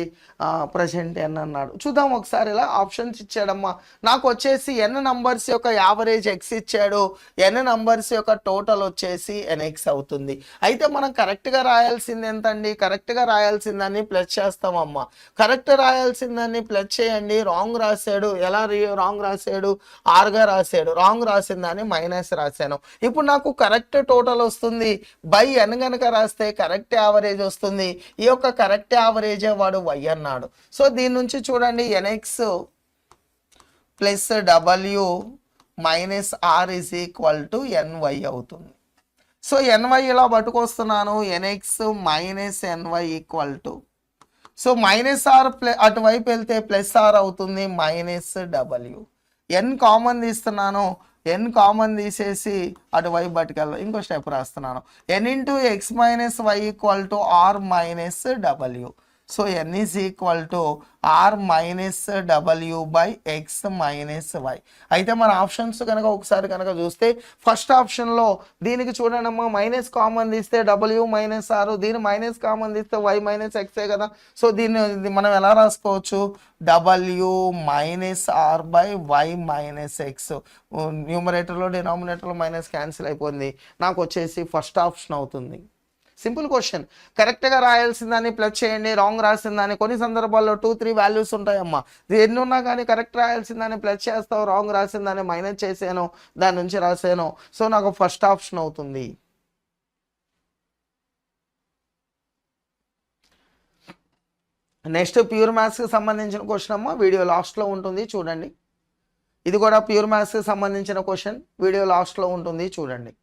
present n అన్నాడు. చూద్దాం ఒకసారి. ఇలా ఆప్షన్స్ ఇచ్చాడమ్మా. నాకు వచ్చేసి n నంబర్స్ యొక్క యావరేజ్ x ఇచ్చాడు. n నంబర్స్ యొక్క టోటల్ వచ్చేసి nx అవుతుంది. అయితే మనం కరెక్ట్గా రాయాల్సింది ఎంతండి? కరెక్ట్గా రాయాల్సిందని ప్లస్ చేస్తామమ్మా. కరెక్ట్ రాయాల్సిందని ప్లస్ చేయండి. రాంగ్ రాశాడు. ఎలా రాంగ్ రాశాడు? ఆర్గా రాశాడు. రాంగ్ రాసిన దాన్ని మైనస్ రాశాడు. ఇప్పుడు నాకు కరెక్ట్ టోటల్ వస్తుంది. బై n గనక రాస్తే కరెక్ట్ యావరేజ్ వస్తుంది. ఈ యొక్క కరెక్ట్ యావరేజ్ వాడు y అన్నాడు. సో దీని నుంచి చూడండి, nx + w - r is equal to ny అవుతుంది. సో ny ఇలా పట్టుకొస్తున్నాను. nx - ny equal to, so -r అటువైపు వెళ్తే +r అవుతుంది -w. n కామన్ తీస్తున్నాను. n కామన్ తీసేసి అటువైపు పట్టుకెళ్ళాలి. ఇంకో స్టెప్ రాస్తున్నాను. n × x - y equal to r - w. So n is equal to r - w by x - y. అయితే మన ఆప్షన్స్ కనుక ఒకసారి కనుక చూస్తే ఫస్ట్ ఆప్షన్లో దీనికి చూడండి అమ్మా, మైనస్ కామన్ తీస్తే w - r, దీని మైనస్ కామన్ తీస్తే y - x కదా. సో దీన్ని మనం ఎలా రాసుకోవచ్చు? w - r by y - x. న్యూమరేటర్లో డినామినేటర్లో మైనస్ క్యాన్సిల్ అయిపోయింది. నాకు వచ్చేసి ఫస్ట్ ఆప్షన్ అవుతుంది. Simple question. కరెక్ట్గా రాయాల్సిన దాన్ని ప్లస్ చేయండి. రాంగ్ రాసిన దాన్ని కొన్ని సందర్భాల్లో 2 3 వాల్యూస్ ఉంటాయమ్మా. ఎన్ని ఉన్నా కానీ కరెక్ట్ రాయాల్సిన దాన్ని ప్లస్ చేస్తావు. రాంగ్ రాసిన దాన్ని మైనస్ చేసాను, దాని నుంచి రాసాను. సో నాకు ఫస్ట్ ఆప్షన్ అవుతుంది. నెక్స్ట్ ప్యూర్ మ్యాథ్స్కి సంబంధించిన క్వశ్చన్ అమ్మా. వీడియో లాస్ట్లో ఉంటుంది చూడండి. ఇది కూడా ప్యూర్ మ్యాథ్స్కి సంబంధించిన క్వశ్చన్. వీడియో లాస్ట్లో ఉంటుంది చూడండి.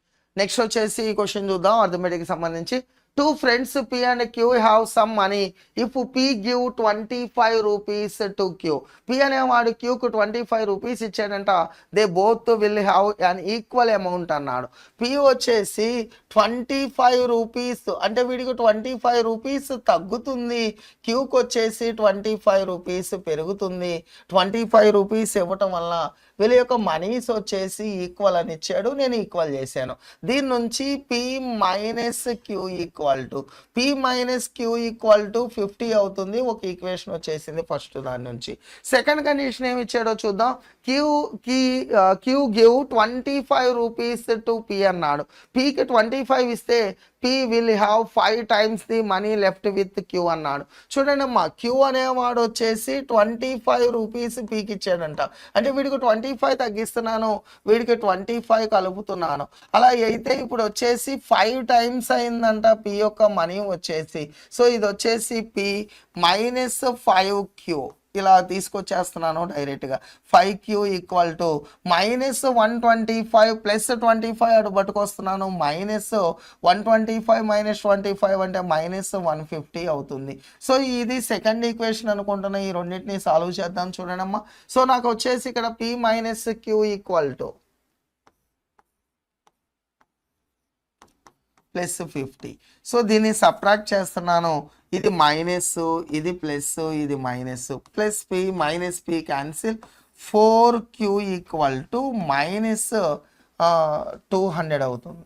నెక్స్ట్ వచ్చేసి ఈ క్వశ్చన్ చూద్దాం. అర్థమెటిక్కి సంబంధించి. 2 friends P and Q have some money. If P give 25 rupees to Q. P అనేవాడు Qకు 25 రూపీస్ ఇచ్చాడంట. They both will have an equal amount అన్నాడు. P వచ్చేసి 25 రూపీస్ అంటే వీడికి 25 రూపీస్ తగ్గుతుంది. Qకు వచ్చేసి 25 రూపీస్ పెరుగుతుంది. 25 రూపీస్ ఇవ్వటం వల్ల వీళ్ళ యొక్క మనీస్ వచ్చేసి ఈక్వల్ అని ఇచ్చాడు. నేను ఈక్వల్ చేశాను. దీని నుంచి P - Q equal to P - Q equal to 50 అవుతుంది. ఒక ఈక్వేషన్ వచ్చేసింది ఫస్ట్ దాని నుంచి. సెకండ్ కండిషన్ ఏమి ఇచ్చాడో చూద్దాం. Q give 25 rupees to P అన్నాడు. Pకి 25 ఇస్తే P will have 5 times the money left with Q అన్నాడు. చూడండి అమ్మా, Q అనేవాడు వచ్చేసి 25 రూపీస్ Pకి ఇచ్చాడంట. అంటే వీడికి 25 25 తగ్గిస్తున్నాను, వీడికి 25 కలుపుతున్నాను. అలా అయితే ఇప్పుడు వచ్చేసి 5 టైమ్స్ అయిందంట పి యొక్క మనీ వచ్చేసి. సో ఇది వచ్చేసి పి మైనస్ 5Q ఇలా తీసుకొచ్చేస్తున్నాను డైరెక్ట్గా. 5Q equal to minus 125 plus 25 అటు పట్టుకొస్తున్నాను, మైనస్ 125 మైనస్ 25 అంటే మైనస్ 150 అవుతుంది. సో ఇది సెకండ్ ఈక్వేషన్ అనుకుంటున్నా. ఈ రెండింటిని సాల్వ్ చేద్దాం చూడండమ్మా. సో నాకు వచ్చేసి ఇక్కడ P minus Q equal to plus 50. So దీన్ని సబ్ట్రాక్ట్ చేస్తున్నాను, ఇది మైనస్, ఇది ప్లస్, ఇది minus, plus P minus P cancel, 4Q equal to minus 200 అవుతుంది.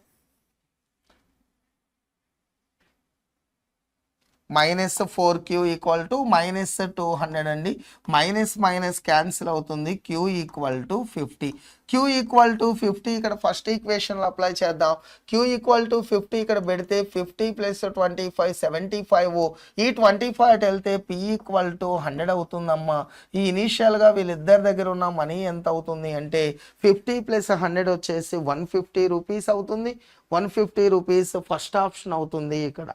Minus 4Q equal to minus 200 అండి. మైనస్ మైనస్ క్యాన్సిల్ అవుతుంది, Q equal to 50. Q equal to 50 ఇక్కడ first ఈక్వేషన్లో apply చేద్దాం. Q ఈక్వల్ టు 50 ఇక్కడ పెడితే 50 plus 25 75. ఈ 25 అటు వెళ్తే P ఈక్వల్ టు 100 అవుతుందమ్మా. ఈ ఇనీషియల్గా వీళ్ళిద్దరి దగ్గర ఉన్న మనీ ఎంత అవుతుంది అంటే 50 ప్లస్ 100 వచ్చేసి 150 రూపీస్ అవుతుంది. 150 రూపీస్ ఫస్ట్ ఆప్షన్ అవుతుంది ఇక్కడ.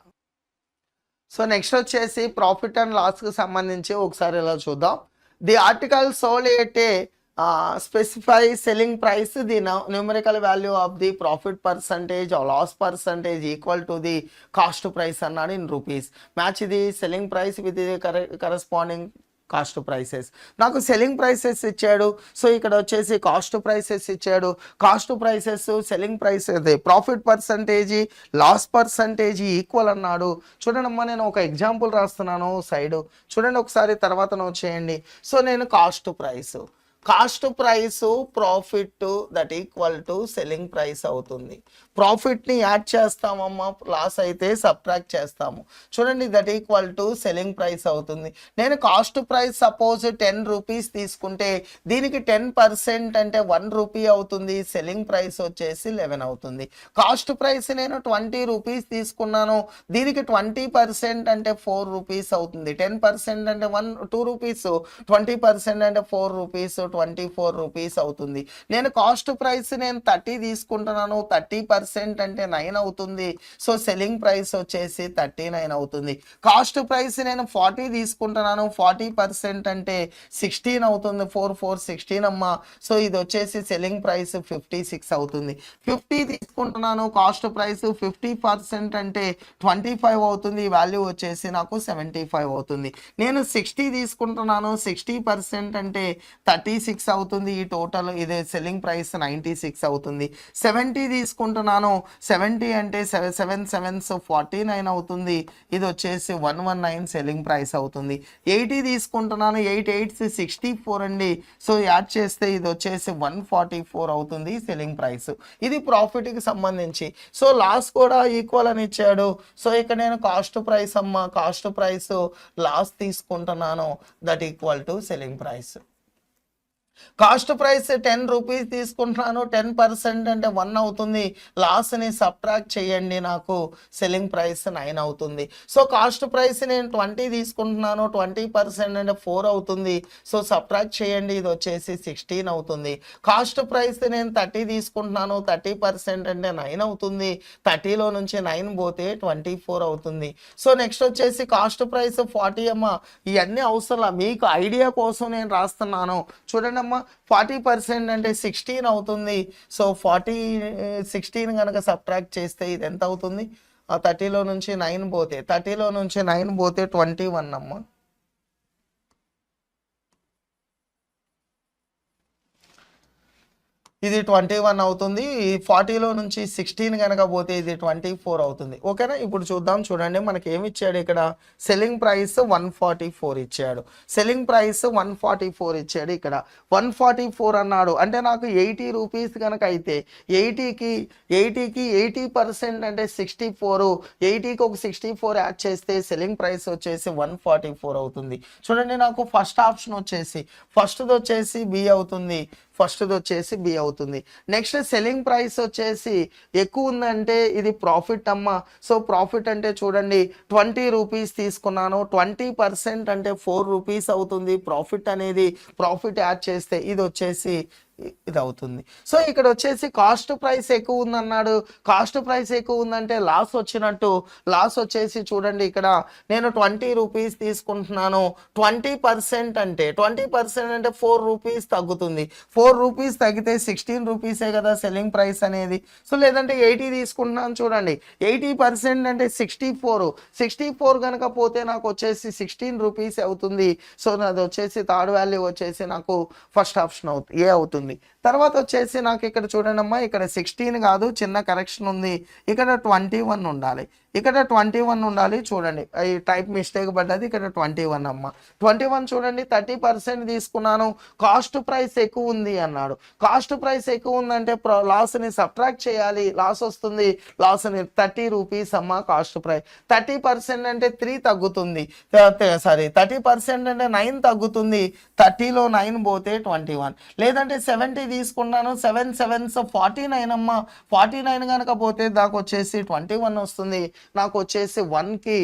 సో నెక్స్ట్ వచ్చేసి ప్రాఫిట్ అండ్ లాస్కి సంబంధించి ఒకసారి ఇలా చూద్దాం. The article sold at a specify selling price, the numerical value of the profit percentage or loss percentage equal to the cost price అన్నాడు in rupees. Match the selling price with the corresponding cost prices. నాకు selling prices ఇచ్చాడు, so ఇక్కడ వచ్చేసి cost prices ఇచ్చాడు. Cost prices selling price అదే profit percentage loss percentage equal అన్నాడు. చూడండి అమ్మా, నేను ఒక ఎగ్జాంపుల్ రాస్తున్నాను సైడ్ చూడండి ఒకసారి, తర్వాత నోట్ చేయండి. సో నేను cost price profit that equal to selling price అవుతుంది. ప్రాఫిట్ని యాడ్ చేస్తామమ్మా, లాస్ అయితే సబ్ట్రాక్ట్ చేస్తాము. చూడండి that equal to selling price అవుతుంది. నేను కాస్ట్ ప్రైస్ సపోజ్ 10 రూపీస్ తీసుకుంటే దీనికి 10% అంటే 1 రూపీ అవుతుంది. సెల్లింగ్ ప్రైస్ వచ్చేసి 11 అవుతుంది. కాస్ట్ ప్రైస్ నేను 20 రూపీస్ తీసుకున్నాను, దీనికి 20% అంటే 4 రూపీస్ అవుతుంది. 10% అంటే 2 రూపీస్, 20% అంటే 4 రూపీస్, 24 రూపీస్ అవుతుంది. నేను కాస్ట్ ప్రైస్ నేను 30 తీసుకుంటున్నాను, 30% అంటే 9 అవుతుంది. సో సెల్లింగ్ ప్రైస్ వచ్చేసి 39 అవుతుంది. కాస్ట్ ప్రైస్ నేను 40 తీసుకుంటున్నాను, 40% అంటే 16 అవుతుంది. 4 16 అమ్మా. సో ఇది వచ్చేసి సెల్లింగ్ ప్రైస్ 56 అవుతుంది. 50 తీసుకుంటున్నాను, కాస్ట్ ప్రైస్ 50% అంటే 25 అవుతుంది. ఈ వాల్యూ వచ్చేసి నాకు 75 అవుతుంది. నేను 60 తీసుకుంటున్నాను, 60% అంటే 36 అవుతుంది. ఈ టోటల్ ఇది సెల్లింగ్ ప్రైస్ 96 అవుతుంది. 70 తీసుకుంటున్నాను, 70 అంటే 7 7s 49 అవుతుంది. ఇది వచ్చేసి 119 సెల్లింగ్ ప్రైస్ అవుతుంది. 80 తీసుకుంటున్నాను, 8 8s 64 అండి. సో యాడ్ చేస్తే ఇది వచ్చేసి 144 అవుతుంది సెల్లింగ్ ప్రైస్. ఇది ప్రాఫిట్కి సంబంధించి. సో లాస్ కూడా ఈక్వల్ అని ఇచ్చాడు. సో ఇక్కడ నేను కాస్ట్ ప్రైస్ అమ్మ, కాస్ట్ ప్రైస్ లాస్ తీసుకుంటున్నాను, that equal to selling price. Cost price 10 rupees తీసుకుంటున్నాను, 10% అంటే 1 అవుతుంది. లాస్ని సబ్ట్రాక్ట్ చేయండి, నాకు సెల్లింగ్ ప్రైస్ 9 అవుతుంది. సో కాస్ట్ ప్రైస్ నేను 20 తీసుకుంటున్నాను, 20% అంటే 4 అవుతుంది. సో సబ్ట్రాక్ట్ చేయండి, ఇది వచ్చేసి 16 అవుతుంది. కాస్ట్ ప్రైస్ నేను 30 తీసుకుంటున్నాను, 30% అంటే 9 అవుతుంది. 30లో నుంచి 9 పోతే 24 అవుతుంది. సో నెక్స్ట్ వచ్చేసి కాస్ట్ ప్రైస్ 40 అమ్మ. ఇవన్నీ అవసరం, మీకు ఐడియా కోసం నేను రాస్తున్నాను. చూడండి అమ్మా, 40% అంటే 16 అవుతుంది. సో 16 కనుక సబ్ట్రాక్ట్ చేస్తే ఇది ఎంత అవుతుంది? 30లో నుంచి 9 పోతే 21 అమ్మ. ఇది 21 అవుతుంది. 40లో నుంచి 16 కనుక పోతే ఇది 24 అవుతుంది. ఓకేనా? ఇప్పుడు చూద్దాం. చూడండి మనకి ఏమి ఇచ్చాడు ఇక్కడ, సెల్లింగ్ ప్రైస్ 144 ఇచ్చాడు. సెల్లింగ్ ప్రైస్ 144 ఇచ్చాడు. ఇక్కడ 144 అన్నాడు అంటే నాకు 80 రూపీస్ కనుక అయితే 80కి 80% అంటే 64, 80కి ఒక 64 యాడ్ చేస్తే సెల్లింగ్ ప్రైస్ వచ్చేసి 144 అవుతుంది. చూడండి నాకు ఫస్ట్ ఆప్షన్ వచ్చేసి ఫస్ట్ది వచ్చేసి బి అవుతుంది. నెక్స్ట్ సెల్లింగ్ ప్రైస్ వచ్చేసి ఎక్కువ ఉందంటే ఇది ప్రాఫిట్ అమ్మ. సో ప్రాఫిట్ అంటే చూడండి 20 రూపీస్ తీసుకున్నాను, 20% అంటే 4 రూపీస్ అవుతుంది. ప్రాఫిట్ యాడ్ చేస్తే ఇది వచ్చేసి ఇది అవుతుంది. సో ఇక్కడ వచ్చేసి కాస్ట్ ప్రైస్ ఎక్కువ ఉందన్నాడు. కాస్ట్ ప్రైస్ ఎక్కువ ఉందంటే లాస్ వచ్చినట్టు. లాస్ వచ్చేసి చూడండి ఇక్కడ నేను 20 రూపీస్ తీసుకుంటున్నాను. 20% అంటే 20% అంటే 4 రూపీస్ తగ్గుతుంది. 4 రూపీస్ తగ్గితే 16 రూపీసే కదా సెల్లింగ్ ప్రైస్ అనేది. సో లేదంటే 80 తీసుకుంటున్నాను చూడండి. 80% అంటే 64 కనుక పోతే నాకు వచ్చేసి 16 రూపీస్ అవుతుంది. సో నాది వచ్చేసి థర్డ్ వాల్యూ వచ్చేసి నాకు ఫస్ట్ ఆప్షన్ ఏ అవుతుంది. తర్వాత వచ్చేసి నాకు ఇక్కడ చూడండి అమ్మా, ఇక్కడ 16 కాదు, చిన్న కరెక్షన్ ఉంది. ఇక్కడ 21 ఉండాలి. ఇక్కడ 21 ఉండాలి. చూడండి ఈ టైప్ మిస్టేక్ పడ్డది. ఇక్కడ 21 అమ్మ. 21 చూడండి 30% తీసుకున్నాను. కాస్ట్ ప్రైస్ ఎక్కువ ఉంది అన్నాడు. కాస్ట్ ప్రైస్ ఎక్కువ ఉందంటే లాస్ని సబ్ట్రాక్ట్ చేయాలి. లాస్ వస్తుంది. లాస్ని 30 రూపీస్ అమ్మ కాస్ట్ ప్రైస్. 30% అంటే 3 తగ్గుతుంది. సారీ 30% అంటే 9 తగ్గుతుంది. 30లో 9 పోతే 21. లేదంటే 70 తీసుకున్నాను. 7 7s 49 అమ్మ. 49 కనుక పోతే దాకా వచ్చేసి 21 వస్తుంది. నాకు వచ్చేసి 1కి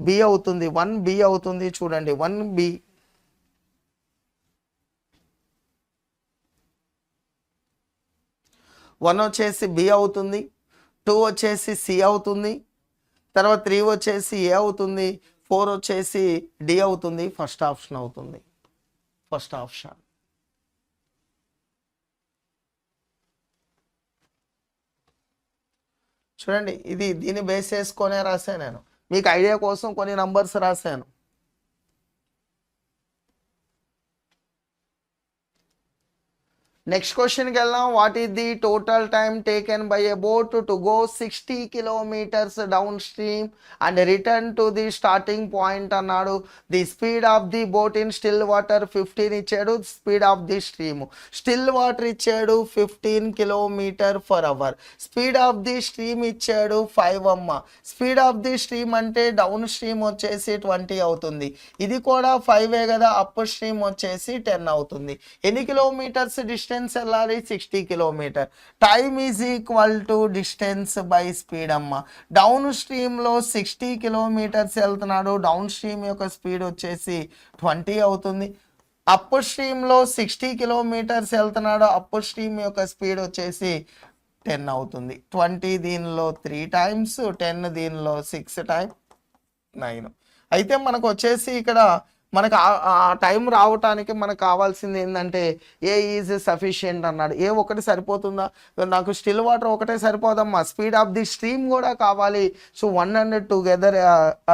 బి అవుతుంది. 1B అవుతుంది. చూడండి 1B 1 వచ్చేసి బి అవుతుంది. 2 వచ్చేసి సి అవుతుంది. తర్వాత 3 వచ్చేసి ఏ అవుతుంది. 4 వచ్చేసి డి అవుతుంది. ఫస్ట్ ఆప్షన్ అవుతుంది. First option. చూడండి ఇది దీన్ని బేస్ చేసుకొనే రాశాను నేను. మీకు ఐడియా కోసం కొన్ని నంబర్స్ రాశాను. నెక్స్ట్ క్వశ్చన్కి వెళ్దాం. What is the total time taken by a boat to go 60 kilometers downstream and return to the starting point అన్నాడు. The speed of the boat in still water 15 ఇచ్చాడు. Speed of the stream still water ఇచ్చాడు 15 km/h. Speed of the stream ఇచ్చాడు 5 అమ్మ. Speed of the stream అంటే down stream వచ్చేసి 20 అవుతుంది. ఇది కూడా 5 కదా. అప్ స్ట్రీమ్ వచ్చేసి 10 అవుతుంది. ఎన్ని కిలోమీటర్స్ డిస్టెన్స్ వెళ్ళాలి? 60 km. Time is equal to distance by speed అమ్మ. డౌన్ స్ట్రీమ్ లో 60 kilometers వెళ్తున్నాడు. డౌన్ స్ట్రీమ్ యొక్క స్పీడ్ వచ్చేసి 20 అవుతుంది. అప్ స్ట్రీమ్ లో 60 kilometers వెళ్తున్నాడు. అప్ స్ట్రీమ్ యొక్క స్పీడ్ వచ్చేసి 10 అవుతుంది. 20 దీనిలో 3 times, 10 దీనిలో 6 times 9. అయితే మనకు వచ్చేసి ఇక్కడ మనకు ఆ టైం రావటానికి మనకు కావాల్సింది ఏంటంటే ఏ ఈజ్ సఫిషియంట్ అన్నాడు. ఏ ఒకటి సరిపోతుందా? నాకు స్టిల్ వాటర్ ఒకటే సరిపోదమ్మా. స్పీడ్ ఆఫ్ ది స్ట్రీమ్ కూడా కావాలి. సో 100 టుగెదర్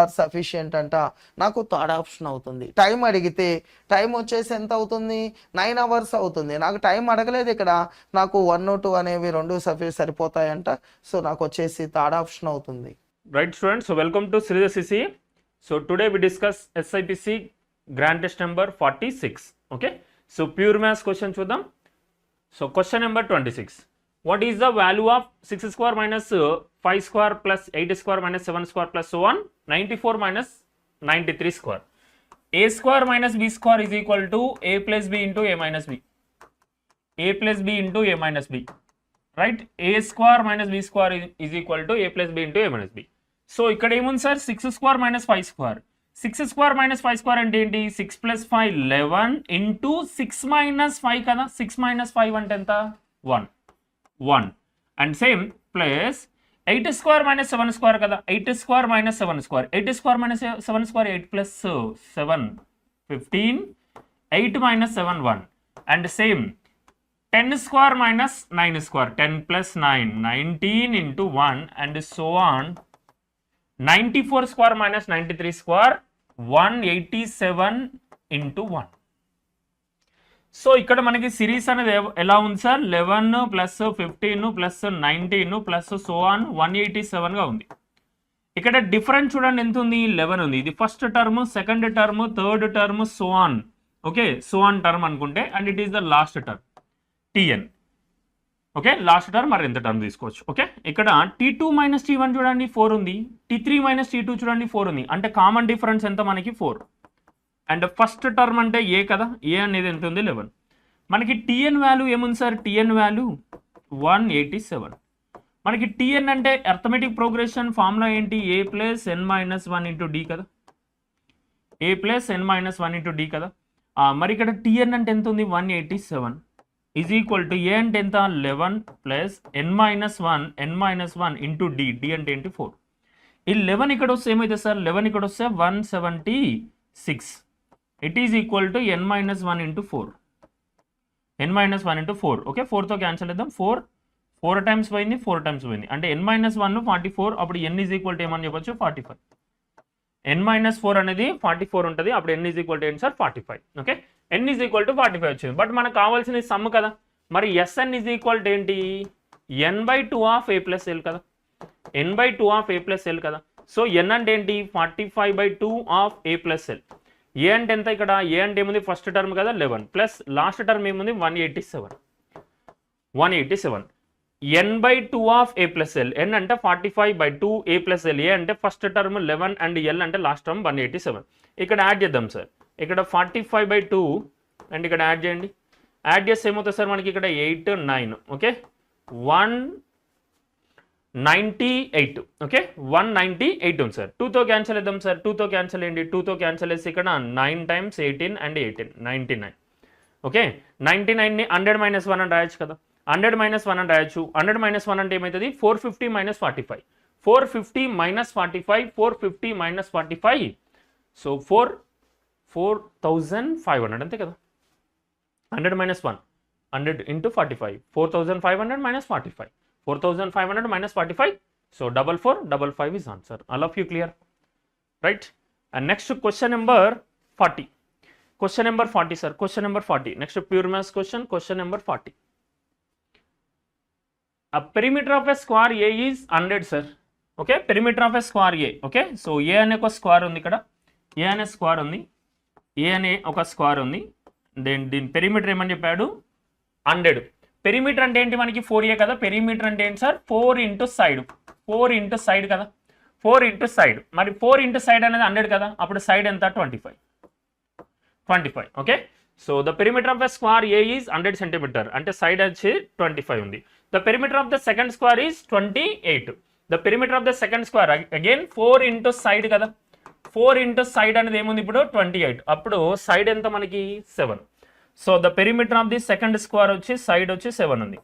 ఆర్ సఫిషియంట్ అంట. నాకు థర్డ్ ఆప్షన్ అవుతుంది. టైం అడిగితే టైం వచ్చేసి ఎంత అవుతుంది? 9 hours అవుతుంది. నాకు టైం అడగలేదు ఇక్కడ. నాకు 1, 2 అనేవి 2 సరిపోతాయంట. సో నాకు వచ్చేసి థర్డ్ ఆప్షన్ అవుతుంది. Right students, so welcome to Sridhar CC. So today we discuss SIPC Grand Test number 46. Okay, so pure maths question చూద్దాం. So question number 26. What is the value of 6 square minus 5 square plus 8 square minus 7 square plus so on 94 minus 93 square? A square minus B square is equal to A plus B into A minus B. A plus B into A minus B. Right? A square minus B square is equal to A plus B into A minus B. So ఇక్కడ ఏముంది sir? 6 square minus 5 square. 6 square minus 5 square అంటే ఏంటి? 6 plus 5 11 into 6 minus 5 కదా. 6 minus 5 అంటే ఎంత? 1. And same plus 8 square minus 7 square కదా. 8 square minus 7 square. 8 square minus 7 square 8 plus 7 15. 8 minus 7 1. And same 10 square minus 9 square. 10 plus 9 19 into 1 and so on. 94 square minus 93 square 187 into 1. సో ఇక్కడ మనకి series అనేది ఎలా ఉంది sir? 11 plus 15 plus 19 plus so on 187గా ఉంది. ఇక్కడ డిఫరెన్స్ చూడండి ఎంత ఉంది? 11 ఉంది. ఇది first term, second term, third term, so on. Okay, so on term అనుకుంటే and it is the last term T N. Okay, last term మరి ఎంత టర్మ్ తీసుకోవచ్చు. ఓకే, ఇక్కడ T2 మైనస్ T1 చూడండి 4 ఉంది. T3 మైనస్ T2 చూడండి 4 ఉంది. అంటే కామన్ డిఫరెన్స్ ఎంత మనకి? 4. అండ్ ఫస్ట్ టర్మ్ అంటే ఏ కదా. ఏ అనేది ఎంత ఉంది? 11. మనకి టిఎన్ వాల్యూ ఏముంది సార్? TN value 187. మనకి టిఎన్ అంటే అర్థమెటిక్ ప్రోగ్రెషన్ ఫార్ములా ఏంటి? A plus N minus 1 into D కదా. A plus N minus 1 into D కదా. మరి ఇక్కడ టిఎన్ అంటే ఎంత ఉంది? 187. ఈజ్ ఈక్వల్ టు ఏ అంటే ఎంత 11 ప్లస్ n-1 ఇంటూ డి అంటే ఏంటి 4. ఈ 11 ఇక్కడ వస్తే ఏమైతే సార్ 11 ఇక్కడ వస్తే 176. It is equal to n-1 into 4. n-1 into 4. Okay 4తో క్యాన్సిల్ చేద్దాం. 4 టైమ్స్ పోయింది 4 టైమ్స్ పోయింది అంటే n-1 44. అప్పుడు n ఈజ్ ఈక్వల్ టు ఏమని చెప్పొచ్చు 45. n-4 అనేది 44 ఉంటుంది. అప్పుడు n ఈజ్ ఈక్వల్ టు ఏంటి sir 45. Okay n is equal to 45 వచ్చింది. బట్ మనకు కావాల్సిన సమ్ కదా. మరి Sn ఈజ్ ఈక్వల్ టు ఏంటి n/2 of a plus L కదా. n/2 of a plus L కదా. సో n అంటే ఏంటి 45/2 ఆఫ్ a ప్లస్ ఎల్. ఏ అంటే ఎంత ఇక్కడ ఏ అంటే ఏముంది ఫస్ట్ టర్మ్ కదా 11 ప్లస్ లాస్ట్ టర్మ్ ఏముంది 187. n/2 of a plus L. n అంటే 45/2 a ప్లస్ ఎల్. ఏ అంటే ఫస్ట్ టర్మ్ 11 అండ్ ఎల్ అంటే లాస్ట్ టర్మ్ 187. ఇక్కడ యాడ్ చేద్దాం సార్. ఇక్కడ 45/2 అండ్ ఇక్కడ యాడ్ చేయండి. యాడ్ చేస్తే ఏమవుతుంది సార్ మనకి ఇక్కడ 8 9 ఓకే 198. ఓకే 198 ఉంది సార్. 2తో క్యాన్సిల్ చేద్దాం సార్. 2తో క్యాన్సిల్ ఏంటి 2తో క్యాన్సిల్ చేసి ఇక్కడ 9 టైమ్స్ 18 అండ్ 18 99. ఓకే 99ని 100 - 1 అని రాయొచ్చు కదా. 100 - 1 అని రాయొచ్చు. 100 - 1 అంటే ఏమవుతుంది 450 - 45. 450 - 45 450 - 45 సో 4500 అంతే కదా. 100 - 1 100 into 45 4500 - 45 4500 - 45. So 4455 is answer. All of you clear, right? And next question number 40. Question number 40 sir. Question number 40. Next pure maths question. Question number 40. A perimeter of a square A is 100 sir. Okay, perimeter of a square A. Okay, so A అనే ఒక square ఉంది ఇక్కడ. A అనే square ఉంది. A అనే ఒక square ఉంది. దీని పెరిమీటర్ ఏమని చెప్పాడు 100. పెరిమీటర్ అంటే ఏంటి మనకి 4A కదా. పెరిమీటర్ అంటే ఏంటి sir 4 into side. 4 into side కదా. 4 ఇంటూ సైడ్. మరి 4 ఇంటూ సైడ్ అనేది 100 కదా. అప్పుడు సైడ్ ఎంత 25. Okay so the perimeter of the square A is 100 centimetre అంటే సైడ్ వచ్చి 25 ఉంది. The perimeter of the second square is 28. The perimeter of the second square again 4 into side కదా. 4 into side అనేది ఏముంది ఇప్పుడు 28. అప్పుడు సైడ్ ఎంత మనకి 7. So the perimeter of the second square వచ్చి సైడ్ వచ్చి 7 ఉంది.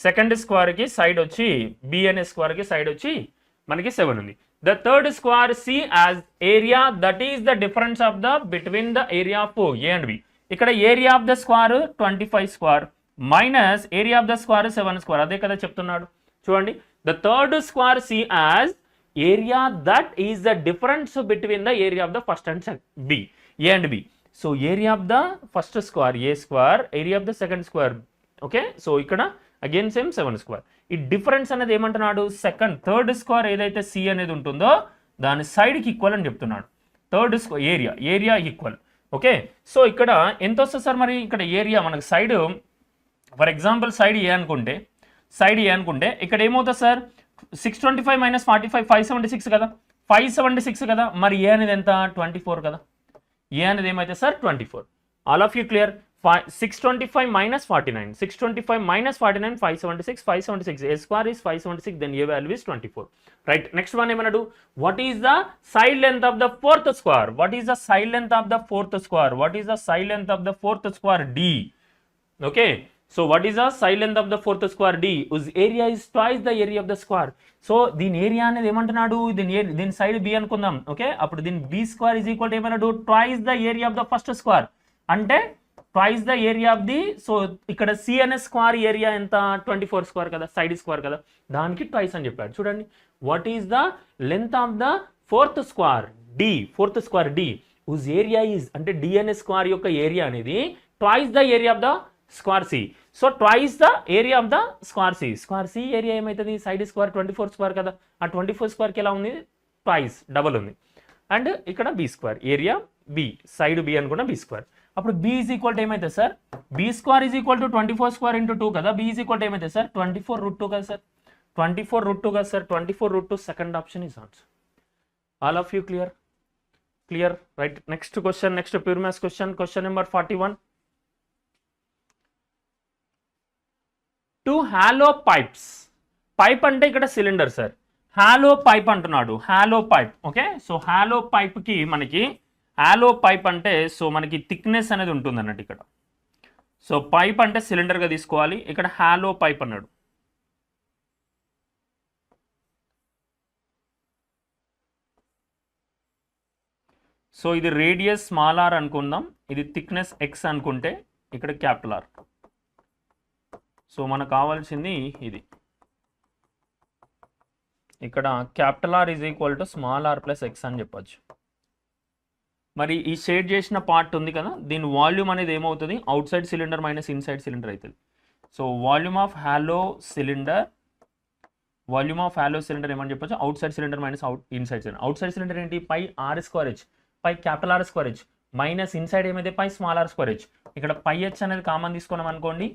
సెకండ్ స్క్వేర్కి సైడ్ వచ్చి బి అనే స్క్వేర్కి సైడ్ వచ్చి మనకి 7 ఉంది. The third square C as area that is the difference of the between the area of A and B. ఇక్కడ area of the square 25 square minus area of the square 7 square. అదే కదా చెప్తున్నాడు చూడండి. The third square C as area that is the difference between the area of the first and B A and B. So area of the first square A square area of the second square. Okay so ఇక్కడ again same 7 square. ఈ difference అనేది ఏమంటున్నాడు third square ఏదైతే C అనేది ఉంటుందో దాని సైడ్కి equal అని చెప్తున్నాడు. Third square area equal. Okay so ఇక్కడ ఎంత వస్తుంది సార్ మరి ఇక్కడ ఏరియా మనకు సైడ్ ఫర్ ఎగ్జాంపుల్ సైడ్ ఏ అనుకుంటే ఇక్కడ ఏమవుతుంది సార్ 625 - 45 576 కదా. 576 కదా. మరి ఏ అనేది ఎంత 24 కదా. ఏ అనేది ఏమైతే sir 24. All of you clear. 625 - 49 625 - 49 576 a square is 576 then a value is 24. Right, next one ఏమన్నాడు what is the side length of the fourth square. What is the side length of the fourth square? What is the side length of the fourth square D? Okay, so what is the side length of the fourth square D? Whose area is twice the area of the square. So దీని area అనేది ఏమంటున్నాడు దీని side B అనుకుందాం. ఓకే అప్పుడు దీని B square is equal to ఏమన్నాడు twice the area of the first square అంటే twice the area of the. So ఇక్కడ సి అనే స్క్వేర్ ఏరియా ఎంత 24 స్క్వేర్ కదా. సైడ్ స్క్వేర్ కదా దానికి ట్వైస్ అని చెప్పాడు. చూడండి what is the length of the fourth square D whose area is అంటే డి అనే స్క్వేర్ యొక్క ఏరియా అనేది twice the area of the square C. So twice the area of the square C area ఏమవుతుంది side square 24 square కదా. ఆ 24 స్క్వేర్కి ఎలా ఉంది ట్వైస్ డబల్ ఉంది. అండ్ ఇక్కడ B square area B side B అనుకున్న బి స్క్వేర్. అప్పుడు బి ఈజ్ ఈక్వల్ టు ఏమైతే sir B square is equal to 24 square into 2 కదా. బి ఈజ్ ఈక్వల్ టు ఏమైతే సార్ 24√2 కదా సార్. 24√2 కదా sir. 24√2 second option is answer. All of you clear right. Next question next pure maths question number 41. 2 hollow pipes. Pipe అంటే ఇక్కడ cylinder sir. Hollow pipe అంటున్నాడు. Hollow pipe. Okay so hollow పైప్కి మనకి hollow pipe అంటే so మనకి thickness అనేది ఉంటుంది అన్నట్టు ఇక్కడ. సో పైప్ అంటే సిలిండర్గా తీసుకోవాలి. ఇక్కడ హాలో పైప్ అన్నాడు. సో ఇది రేడియస్ స్మాల్ ఆర్ అనుకుందాం, ఇది థిక్నెస్ ఎక్స్ అనుకుంటే ఇక్కడ క్యాపిటల్ ఆర్. సో మనకు కావాల్సింది ఇది. ఇక్కడ capital R is equal to small R plus X అని చెప్పచ్చు. మరి ఈ షేడ్ చేసిన పార్ట్ ఉంది కదా, దీని వాల్యూమ్ అనేది ఏమవుతుంది, outside cylinder minus inside cylinder అవుతుంది. So volume of hollow cylinder ఏమని చెప్పొచ్చు, outside cylinder minus inside cylinder. Outside cylinder ఏంటి, pi R square H, pi capital R square H minus inside ఏమైతే pi small R square H. ఇక్కడ pi H అనేది common తీసుకున్నాం అనుకోండి,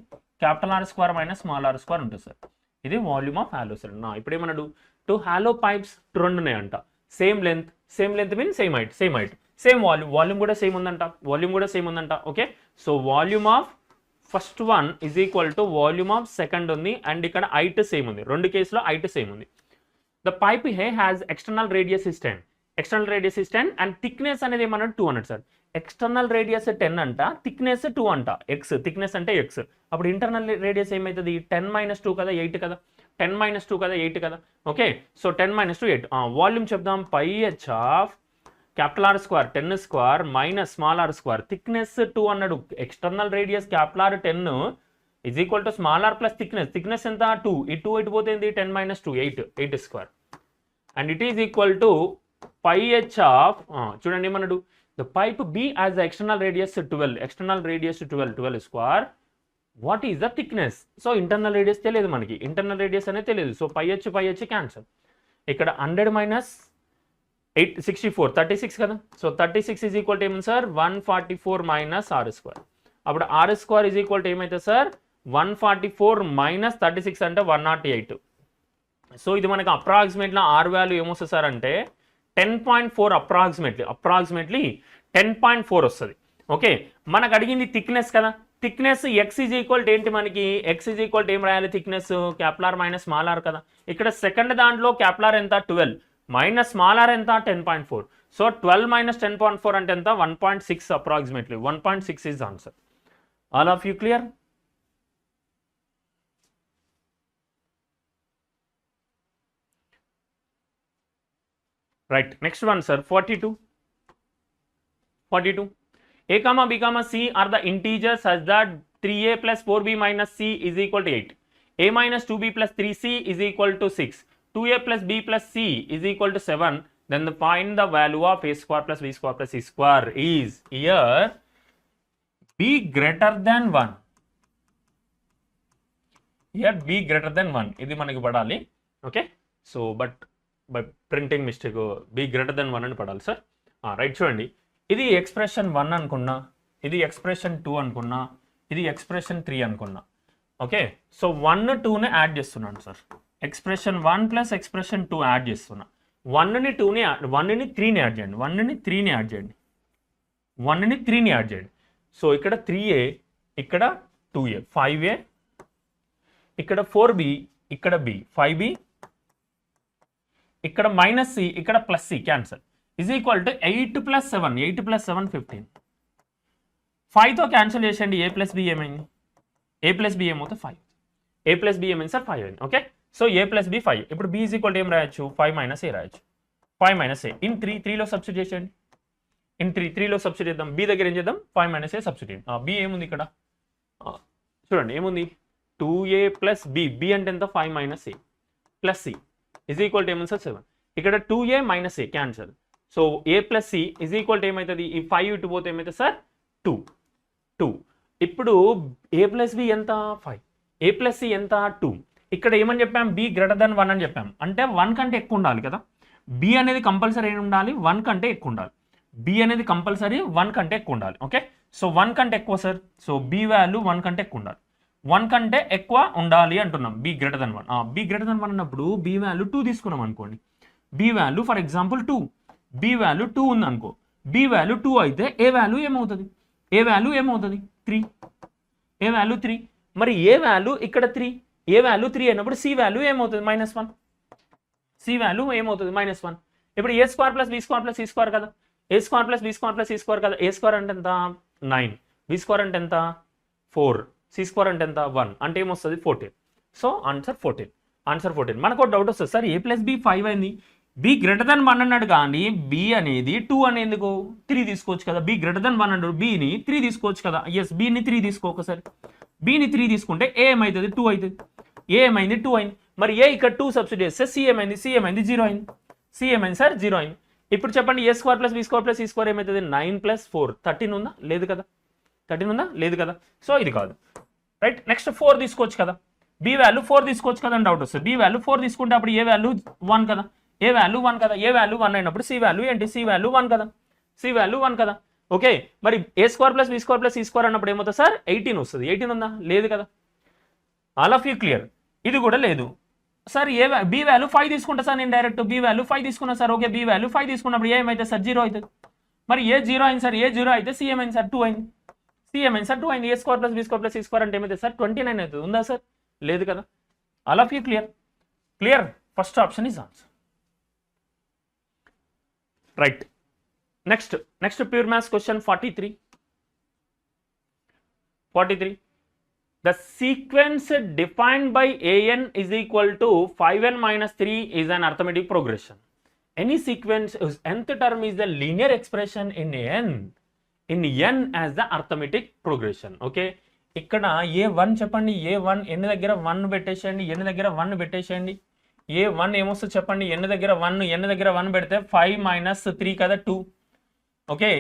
capital R square minus small R square ఉంటుంది sir. ఇది volume of hollow cylinder. ఇప్పుడు ఏమన్నాడు, two hollow pipes రెండు ఉన్నాయంట, same length mean same height, same volume కూడా సేమ్ ఉందంట. Okay, so volume of first one is equal to volume of second ఉంది, and ఇక్కడ హైట్ సేమ్ ఉంది, రెండు కేసులో హైట్ సేమ్ ఉంది. The pipe hey has external radius is 10 and thickness అనేది ఏమన్నాడు 2 అన్నాడు సార్. ఎక్స్టర్నల్ రేడియస్ 10 అంట, థిక్నెస్ 2 అంట, ఎక్స్ థిక్నెస్ అంటే ఎక్స్. అప్పుడు ఇంటర్నల్ రేడియస్ ఏమవుతుంది, 10 - 2 కదా 8 కదా, 10 - 2 కదా 8 కదా. Okay, so 10 - 2 8. వాల్యూమ్ చెప్దాం, pi H of capital R square 10 square minus small R square, thickness 2 అన్నాడు. External radius capital R 10 is equal to small R plus thickness ఎంత 2, ఈ 2 ఇటు పోతుంది 10 - 2 8 square, and it is equal to pi H of, చూడండి ఏమన్నాడు, the pipe B as the external radius 12 square, what is the thickness. So internal radius తెలియదు మనకి, internal radius అనేది తెలియదు. So pi H cancel. ఇక్కడ 100 మైనస్ 64 36 కదా. So 36 is equal to ఏమైంది sir, 144 minus R square. అప్పుడు R square is equal to ఏమైతే sir, 144 minus 36 అంటే 108. సో ఇది మనకి అప్రాక్సిమేట్లీ ఆర్ వాల్యూ ఏమొస్తుంది సార్ అంటే 10.4, అప్రాక్సిమేట్లీ 10.4 వస్తుంది. ఓకే, మనకు అడిగింది థిక్నెస్ కదా, thickness X is equal to ఏంటి, మనకి ఎక్స్ ఈజ్ ఈక్వల్ టు ఏం రాయాలి, thickness capital R minus small R కదా. ఇక్కడ సెకండ్ దాంట్లో క్యాపిటల్ ఆర్ ఎంత 12 మైనస్ స్మాల్ ఆర్ ఎంత 10.4. సో 12 మైనస్ 10.4 అంటే ఎంత 1.6, approximately 1.6 is answer. All of you clear? Right, next one sir, 42. A comma B comma C are the integers such that 3A plus 4B minus C is equal to 8. A minus 2B plus 3C is equal to 6. 2A plus B plus C is equal to 7. Then find the value of A square plus B square plus C square is here B greater than 1. Here B greater than 1. ఇది మనకి పడాలి. Okay, so but by printing mistake B greater than 1 అని పడాలి sir. Right, చూడండి, ఇది expression 1 అనుకున్నా, ఇది expression 2 అనుకున్నా, ఇది ఎక్స్ప్రెషన్ 3 అనుకున్నా. ఓకే, సో 1 2ని యాడ్ చేస్తున్నాను sir, expression 1 plus expression 2 add చేస్తున్నా. 1ని 2ని 1ని 3ని యాడ్ చేయండి, 1ని 3ని యాడ్ చేయండి, 1ని 3ని యాడ్ చేయండి. సో ఇక్కడ 3A, ఇక్కడ 2A, 5A, ఇక్కడ 4B, ఇక్కడ B, 5B, ఇక్కడ మైనస్ సి, ఇక్కడ plus C, cancel, is equal to 8 + 7, 8 + 7 15. 5తో క్యాన్సల్ చేసేయండి, A ప్లస్ బి ఏమైంది, A ప్లస్ బి ఏమవుతుంది 5, A ప్లస్ బి ఏమైంది సార్ 5 అయింది. Okay, so A plus B 5. ఇప్పుడు B ఈజ్ ఈక్వల్ టు ఏం రాయొచ్చు, 5 మైనస్ A రాయొచ్చు, 5 - A ఇన్ 3లో సబ్స్టిట్యూట్ చేసేయండి, ఇన్ 3లో సబ్స్టిట్యూట్ చేద్దాం. B దగ్గర ఏం చేద్దాం, 5 - A సబ్స్టిట్యూట్. B ఏముంది ఇక్కడ చూడండి, ఏముంది 2A ప్లస్ B, B అంటే ఎంత 5 - A plus C is equal to ఏముంది సార్ 7. ఇక్కడ 2A minus A cancel. So A plus C is equal to ఏమవుతుంది, ఈ 5 ఇటు పోతే ఏమవుతుంది సార్ 2. ఇప్పుడు A ప్లస్ B ఎంత 5, A ప్లస్ C ఎంత 2. ఇక్కడ ఏమని చెప్పాం, B గ్రేటర్ దెన్ 1 అని చెప్పాం, అంటే 1 కంటే ఎక్కువ ఉండాలి కదా. B అనేది కంపల్సరీ ఏమి ఉండాలి, 1 కంటే ఎక్కువ ఉండాలి. B అనేది కంపల్సరీ 1 కంటే ఎక్కువ ఉండాలి. ఓకే, సో 1 కంటే ఎక్కువ సార్, సో B వాల్యూ 1 కంటే ఎక్కువ ఉండాలి, 1 కంటే ఎక్కువ ఉండాలి అంటున్నాం. B greater than 1. B greater than 1 అన్నప్పుడు B వాల్యూ 2 తీసుకున్నాం అనుకోండి. B value for example 2, B value 2 ఉంది అనుకో. B వాల్యూ 2 అయితే A వాల్యూ ఏమవుతుంది, A వాల్యూ ఏమవుతుంది 3, A వాల్యూ 3. మరి A వాల్యూ ఇక్కడ 3, A వాల్యూ 3 అయినప్పుడు C వాల్యూ ఏమవుతుంది -1, C వాల్యూ ఏమవుతుంది -1. ఇప్పుడు A square plus B square plus C square కదా, A square plus B square plus C square కదా. A స్క్వేర్ అంటే ఎంత 9, B స్క్వేర్ అంటే ఎంత 4 సి స్క్వేర్ అంటే ఎంత 1 అంటే ఏమొస్తుంది 14. So answer 14. మనకు డౌట్ వస్తుంది సార్ a ప్లస్ బి 5 అయింది, బి గ్రేటర్ దెన్ 1 అన్నాడు కానీ బి అనేది 2 అని ఎందుకు 3 తీసుకోవచ్చు కదా, బి గ్రేటర్ దెన్ 1 అన్నాడు బిని 3 తీసుకోవచ్చు కదా. ఎస్ బిని 3 తీసుకో ఒకసారి, బిని 3 తీసుకుంటే ఏ ఏమవుతుంది 2 అవుతుంది, ఏ ఏమైంది 2 అయింది. మరి ఏ ఇక్కడ 2 సబ్స్టిట్యూట్ చేస్తే సి ఏమైంది 0 అయింది, సి ఏమైంది సార్ 0 అయింది. ఇప్పుడు చెప్పండి A square plus B square plus C square ఏమవుతుంది 9 ప్లస్ 4 13 ఉందా లేదు కదా, 13 ఉందా లేదు కదా. సో ఇది కాదు రైట్. నెక్స్ట్ 4 తీసుకోవచ్చు కదా, బి వాల్యూ 4 తీసుకోవచ్చు కదా అని డౌట్ వస్తుంది. బి వాల్యూ 4 తీసుకుంటే అప్పుడు ఏ వాల్యూ 1 కదా, ఏ వాల్యూ 1 కదా, ఏ వాల్యూ 1 అయినప్పుడు సి వాల్యూ ఏంటి, సి వాల్యూ 1 కదా, సి వాల్యూ 1 కదా. ఓకే మరి A square plus B square plus C square అన్నప్పుడు ఏమవుతుంది సార్ 18 వస్తుంది. 18 ఉందా లేదు కదా. All of you clear. ఇది కూడా లేదు సార్. ఏ బి వాల్యూ 5 తీసుకుంటా సార్ నేను డైరెక్ట్ బి వాల్యూ 5 తీసుకున్నా సార్. ఓకే బి వాల్యూ 5 తీసుకున్నప్పుడు ఏమైతే సార్ 0 అవుతుంది. మరి ఏ 0 అయింది సార్, ఏ 0 అయితే సి ఏమైంది సార్ 2 అయింది, సి ఏమైంది సార్ 2 అయింది. A square plus B square plus C square అంటే ఏమైతే సార్ 29 అవుతుంది. ఉందా సార్ లేదు కదా. All of you clear. First option is answer right. Next pure maths question 43. The sequence defined by an is equal to 5n minus 3 is an arithmetic progression. Any sequence whose nth term is the linear expression in n as the arithmetic progression. Okay. ఇక్కడ a1 చెప్పండి, a1 n దగ్గర 1 పెట్టేసేయండి, n దగ్గర 1 పెట్టేసేయండి. a1 ఏమొస్తుంది చెప్పండి, n దగ్గర 1 పెడితే 5 minus 3 కదా 2. ఓకే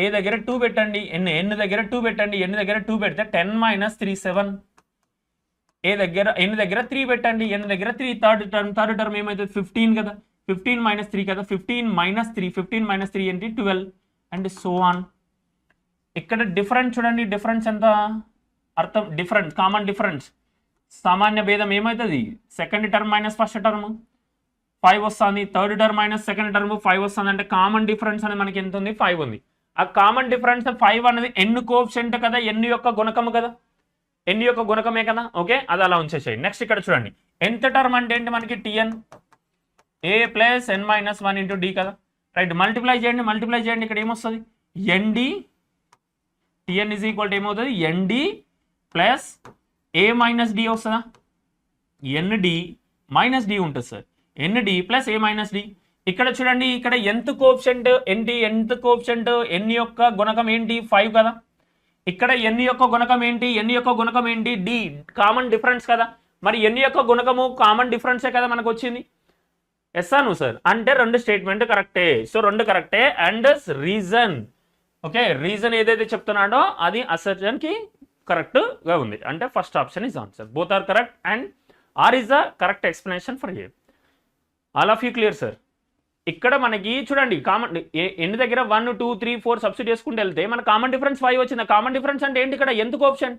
ఏ దగ్గర 2 పెట్టండి, n దగ్గర 2 పెట్టండి, n దగ్గర 2 పెడితే 10 minus 3 7. n దగ్గర 3 పెట్టండి, n దగ్గర 3 థర్డ్ టర్మ్ ఏమవుతుంది 15 కదా, 15 minus 3 కదా, 15 minus 3 ఏంటి 12 అండ్ సో ఆన్. ఇక్కడ డిఫరెన్స్ చూడండి, డిఫరెన్స్ ఎంత అర్థం, డిఫరెన్స్ కామన్ డిఫరెన్స్ సామాన్య భేదం ఏమవుతుంది second term minus first term 5 వస్తుంది, third term minus second term 5 వస్తుంది. అంటే కామన్ డిఫరెన్స్ అనేది మనకి ఎంత ఉంది 5 ఉంది. ఆ కామన్ డిఫరెన్స్ 5 అనేది n కోఎఫిషియంట్ కదా, n యొక్క గుణకము కదా, n యొక్క గుణకమే కదా. ఓకే అది అలా ఉంచేసేయండి. నెక్స్ట్ ఇక్కడ చూడండి nth టర్మ్ అంటే ఏంటి మనకి tn a plus n minus 1 into d కదా. రైట్ మల్టిప్లై చేయండి. ఇక్కడ ఏమొస్తుంది nd tn is equal to ఏమవుతుంది nd plus a minus d వస్తుందా, nd మైనస్ d ఉంటుంది sir, nd plus a minus d. ఇక్కడ చూడండి ఇక్కడ nth కోఎఫిషియంట్ ఏంటి, nth కోఎఫిషియంట్ n యొక్క గుణకం ఏంటి 5 కదా. ఇక్కడ n యొక్క గుణకం ఏంటి d కామన్ డిఫరెన్స్ కదా. మరి n యొక్క గుణకము కామన్ డిఫరెన్సే కదా మనకు వచ్చింది. ఎస్ అను సార్ అంటే రెండు స్టేట్మెంట్ కరెక్టే. సో రెండు కరెక్టే అండ్ రీజన్ ఓకే రీజన్ ఏదైతే చెప్తున్నాడో అది అసర్షన్ కి కరెక్ట్ గా ఉంది. అంటే first option is answer. Both are correct and R is the correct explanation for A. All of you clear sir. ఇక్కడ మనకి చూడండి కామన్ ఎన్ని దగ్గర 1 2 3 4 సబ్స్టిట్యూట్ చేసుకుంటూ వెళ్తే మన కామన్ డిఫరెన్స్ 5 వచ్చింది. కామన్ డిఫరెన్స్ అంటే ఏంటి ఇక్కడ ఎందుకు ఆప్షన్.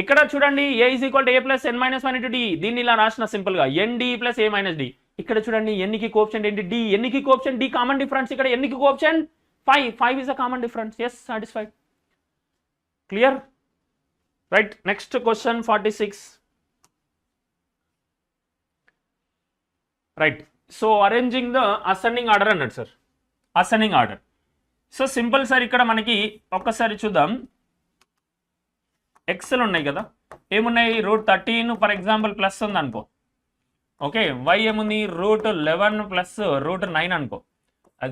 ఇక్కడ చూడండి A is equal to A plus N minus 1 into D. దీన్ని ఇలా రాసిన సింపుల్ గా N D plus A minus D. ఇక్కడ చూడండి ఎన్నికి కోఎఫిషియంట్ ఏంటి డి, ఎన్నికి కోఎఫిషియంట్ డి కామన్ డిఫరెన్స్. ఇక్కడ ఎన్నికి coefficient 5 is the common difference. Yes satisfied clear right. Next question 46 right. So arranging the ascending order అన్నాడు sir. Ascending order so simple sir. ఇక్కడ మనకి ఒక్కసారి చూద్దాం. ఎక్స్లు ఉన్నాయి కదా, ఏమున్నాయి √13 ఫర్ ఎగ్జాంపుల్ ప్లస్ ఉంది అనుకో. ఓకే వై ఏముంది √11 ప్లస్ √9 అనుకో.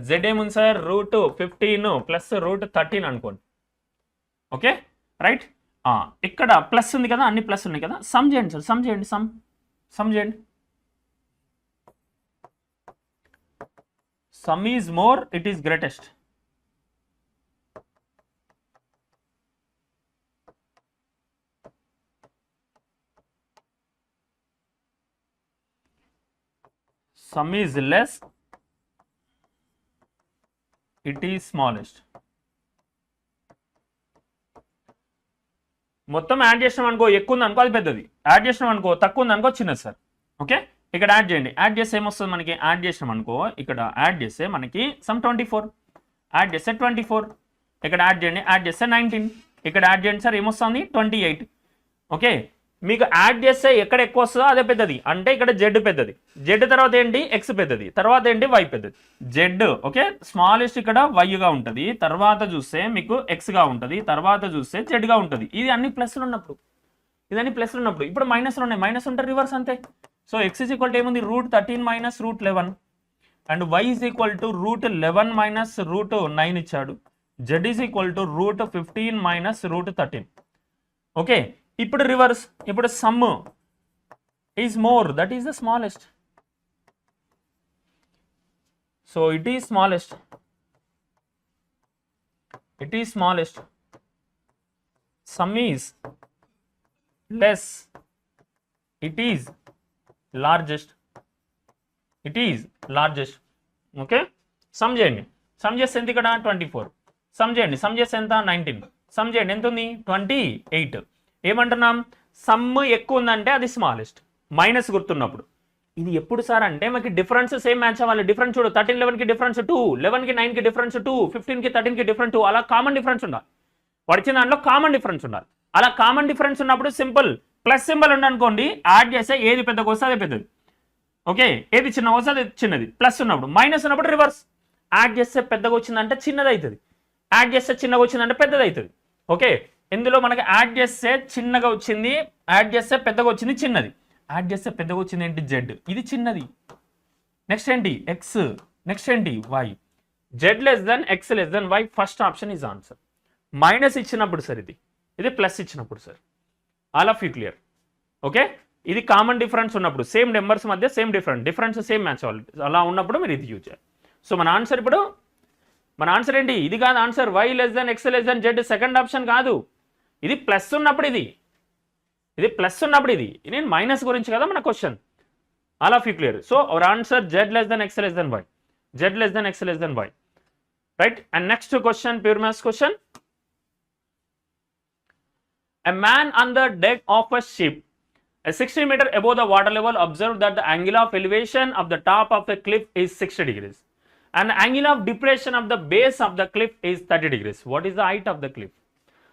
జెడ్ ఏముంది సార్ √15 ప్లస్ √13 అనుకోండి. Okay right. ఇక్కడ ప్లస్ ఉంది కదా, అన్ని ప్లస్ ఉన్నాయి కదా. సమ్ చేయండి సార్, సమ్ చేయండి. Sum is more, it is greatest. Sum is less, it is smallest. మొత్తం యాడ్ చేసినాం అనుకో ఎక్కువ ఉంది అనుకో అది పెద్దది, యాడ్ చేసినాం అనుకో తక్కువ ఉంది అనుకో చిన్నది సార్. ఓకే ఇక్కడ యాడ్ చేయండి. యాడ్ చేస్తే ఏమొస్తుంది మనకి, యాడ్ చేసినాం అనుకో ఇక్కడ యాడ్ చేస్తే మనకి సమ్ 24, యాడ్ చేస్తే 24. ఇక్కడ యాడ్ చేయండి, యాడ్ చేస్తే 19. ఇక్కడ యాడ్ చేయండి సార్ ఏమొస్తుంది 28. ఓకే మీకు యాడ్ చేస్తే ఎక్కడ ఎక్కువ వస్తుందో అదే పెద్దది, అంటే ఇక్కడ జెడ్ పెద్దది, జెడ్ తర్వాత ఏంటి ఎక్స్ పెద్దది, తర్వాత ఏంటి వై పెద్దది. జెడ్ ఓకే స్మాలెస్ట్ ఇక్కడ వైగా ఉంటుంది, తర్వాత చూస్తే మీకు ఎక్స్గా ఉంటుంది, తర్వాత చూస్తే జెడ్గా ఉంటుంది. ఇది అన్ని ప్లస్లు ఉన్నప్పుడు, ఇదన్నీ ప్లస్లు ఉన్నప్పుడు. ఇప్పుడు మైనస్లు ఉన్నాయి, మైనస్ ఉంటే రివర్స్ అంతే. So X is equal to ఏముంది √13 minus √11 and Y is equal to √11 minus √9 ఇచ్చాడు. Z is equal to √15 minus √13. Okay ఇప్పుడు రివర్స్, ఇప్పుడు sum is more, that is the smallest. So it is smallest, it is smallest, sum is less, it is largest, it is largest. Okay sum చేయండి, sum చేస్తే ఎంత ఇక్కడ 24, some చేయండి, sum చేస్తే ఎంత 19, some చేయండి ఎంత ఉంది 28. ఏమంటున్నాం సమ్ ఎక్కువ ఉందంటే అది స్మాలెస్ట్, మైనస్ గుర్తున్నప్పుడు. ఇది ఎప్పుడు సార్ అంటే మనకి డిఫరెన్స్ సేమ్ మ్యాచ్ అవ్వాలి. డిఫరెన్స్ చూడు 13 11కి డిఫరెన్స్ 2, 11కి 9కి డిఫరెన్స్ 2, 15కి 13కి డిఫరెన్స్ 2, అలా కామన్ డిఫరెన్స్ ఉండాలి. వచ్చిన దాంట్లో కామన్ డిఫరెన్స్ ఉండాలి. అలా కామన్ డిఫరెన్స్ ఉన్నప్పుడు సింపుల్ ప్లస్ సింబల్ ఉండనుకోండి, యాడ్ చేస్తే ఏది పెద్దగా వస్తే అదే పెద్దది. ఓకే ఏది చిన్న వస్తే అది చిన్నది. ప్లస్ ఉన్నప్పుడు, మైనస్ ఉన్నప్పుడు రివర్స్, యాడ్ చేస్తే పెద్దగా వచ్చిందంటే చిన్నది అవుతుంది, యాడ్ చేస్తే చిన్నగా వచ్చిందంటే పెద్దది అవుతుంది. ఓకే ఇందులో మనకి యాడ్ చేస్తే చిన్నగా వచ్చింది, యాడ్ చేస్తే పెద్దగా వచ్చింది చిన్నది, యాడ్ చేస్తే పెద్దగా వచ్చింది ఏంటి జెడ్, ఇది చిన్నది. నెక్స్ట్ ఏంటి ఎక్స్, నెక్స్ట్ ఏంటి Y. Z less than X less than Y, first option is answer. Minus ఇచ్చినప్పుడు సార్ ఇది, ఇది ప్లస్ ఇచ్చినప్పుడు sir. All of you clear. Okay ఇది కామన్ డిఫరెన్స్ ఉన్నప్పుడు, సేమ్ నెంబర్స్ మధ్య సేమ్ డిఫరెన్స్ సేమ్ మ్యాచ్ అవ్వాలి, అలా ఉన్నప్పుడు మీరు ఇది యూజ్ చేయాలి. సో మన ఆన్సర్ ఇప్పుడు, మన ఆన్సర్ ఏంటి ఇది కాదు answer, Y less than X less than Z second option కాదు, ఇది ప్లస్ ఉన్నప్పుడు, ఇది ప్లస్ ఉన్నప్పుడు, ఇది నేను మైనస్ గురించి కదా మన question. All of you clear. So our answer Z less than X less than Y, Z less than X less than Y, right. And next question pure maths question. A man on the deck of a ship, 60 meters above the water level, observed that the angle of elevation of the top of the cliff is 60 degrees and the angle of depression of the base of the cliff is 30 degrees. What is the height of the cliff?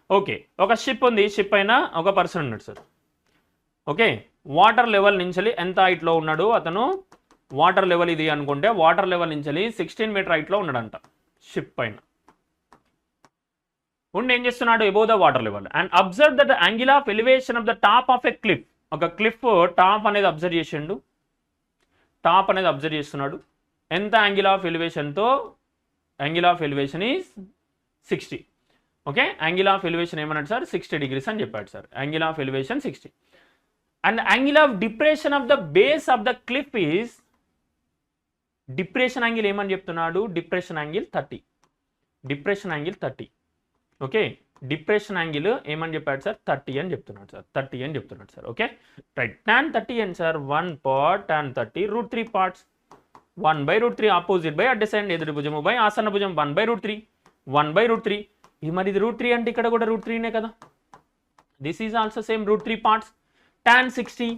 Okay ఒక ship ఉంది, ship అయినా ఒక person ఉన్నాడు sir. Okay water level నుంచి ఎంత హైట్లో ఉన్నాడు అతను, వాటర్ లెవెల్ ఇది అనుకుంటే వాటర్ లెవెల్ నుంచి 16 మీటర్ హైట్లో ఉన్నాడంట షిప్ పైన ఉండి. ఏం చేస్తున్నాడు above the water level and observe that the angle of elevation of the top of a cliff. ఒక క్లిఫ్ టాప్ అనేది అబ్జర్వ్ చేసిండు, టాప్ అనేది అబ్జర్వ్ చేస్తున్నాడు. ఎంత యాంగిల్ ఆఫ్ ఎలివేషన్తో, angle of elevation is 60. Okay angle of elevation ఏమన్నాడు sir 60 degrees అని చెప్పాడు sir. Angle of elevation 60 and angle of depression of the base of the cliff is, depression angle ఏమని చెప్తున్నాడు, depression angle 30, depression angle 30. Okay depression angle ఏమని చెప్పాడు sir 30 అని చెప్తున్నాడు sir, 30 అని చెప్తున్నాడు సార్. Okay right. tan 30 అని sir 1 part tan 30 √3 parts, 1/√3 opposite by adjacent ఎదురు భుజము బై ఆసన్న భుజం 1/√3, 1/√3. ఇది మరి ఇది √3 అంటే ఇక్కడ కూడా √3నే కదా. This is also same √3 parts. tan 60,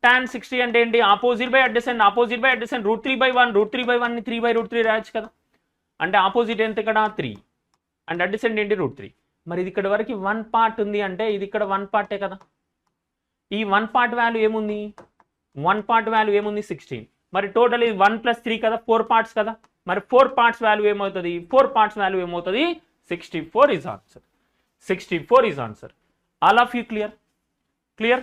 tan 60 అంటే ఏంటి opposite by adjacent, opposite by adjacent √3/1, √3/1 ని 3/√3 రాయొచ్చు కదా. అంటే ఆపోజిట్ ఎంత ఇక్కడ 3 అండ్ అడ్జసెంట్ ఏంటి √3. మరి ఇది ఇక్కడ వరకు 1 part ఉంది అంటే ఇది ఇక్కడ 1 part కదా. ఈ 1 part వాల్యూ ఏముంది, 1 part వాల్యూ ఏముంది 16. మరి టోటల్ ఇది 1 + 3 కదా, 4 parts కదా. మరి 4 parts వాల్యూ ఏమవుతుంది, 4 parts వాల్యూ ఏమవుతుంది 64 is answer. 64 is answer. All of you clear? Clear?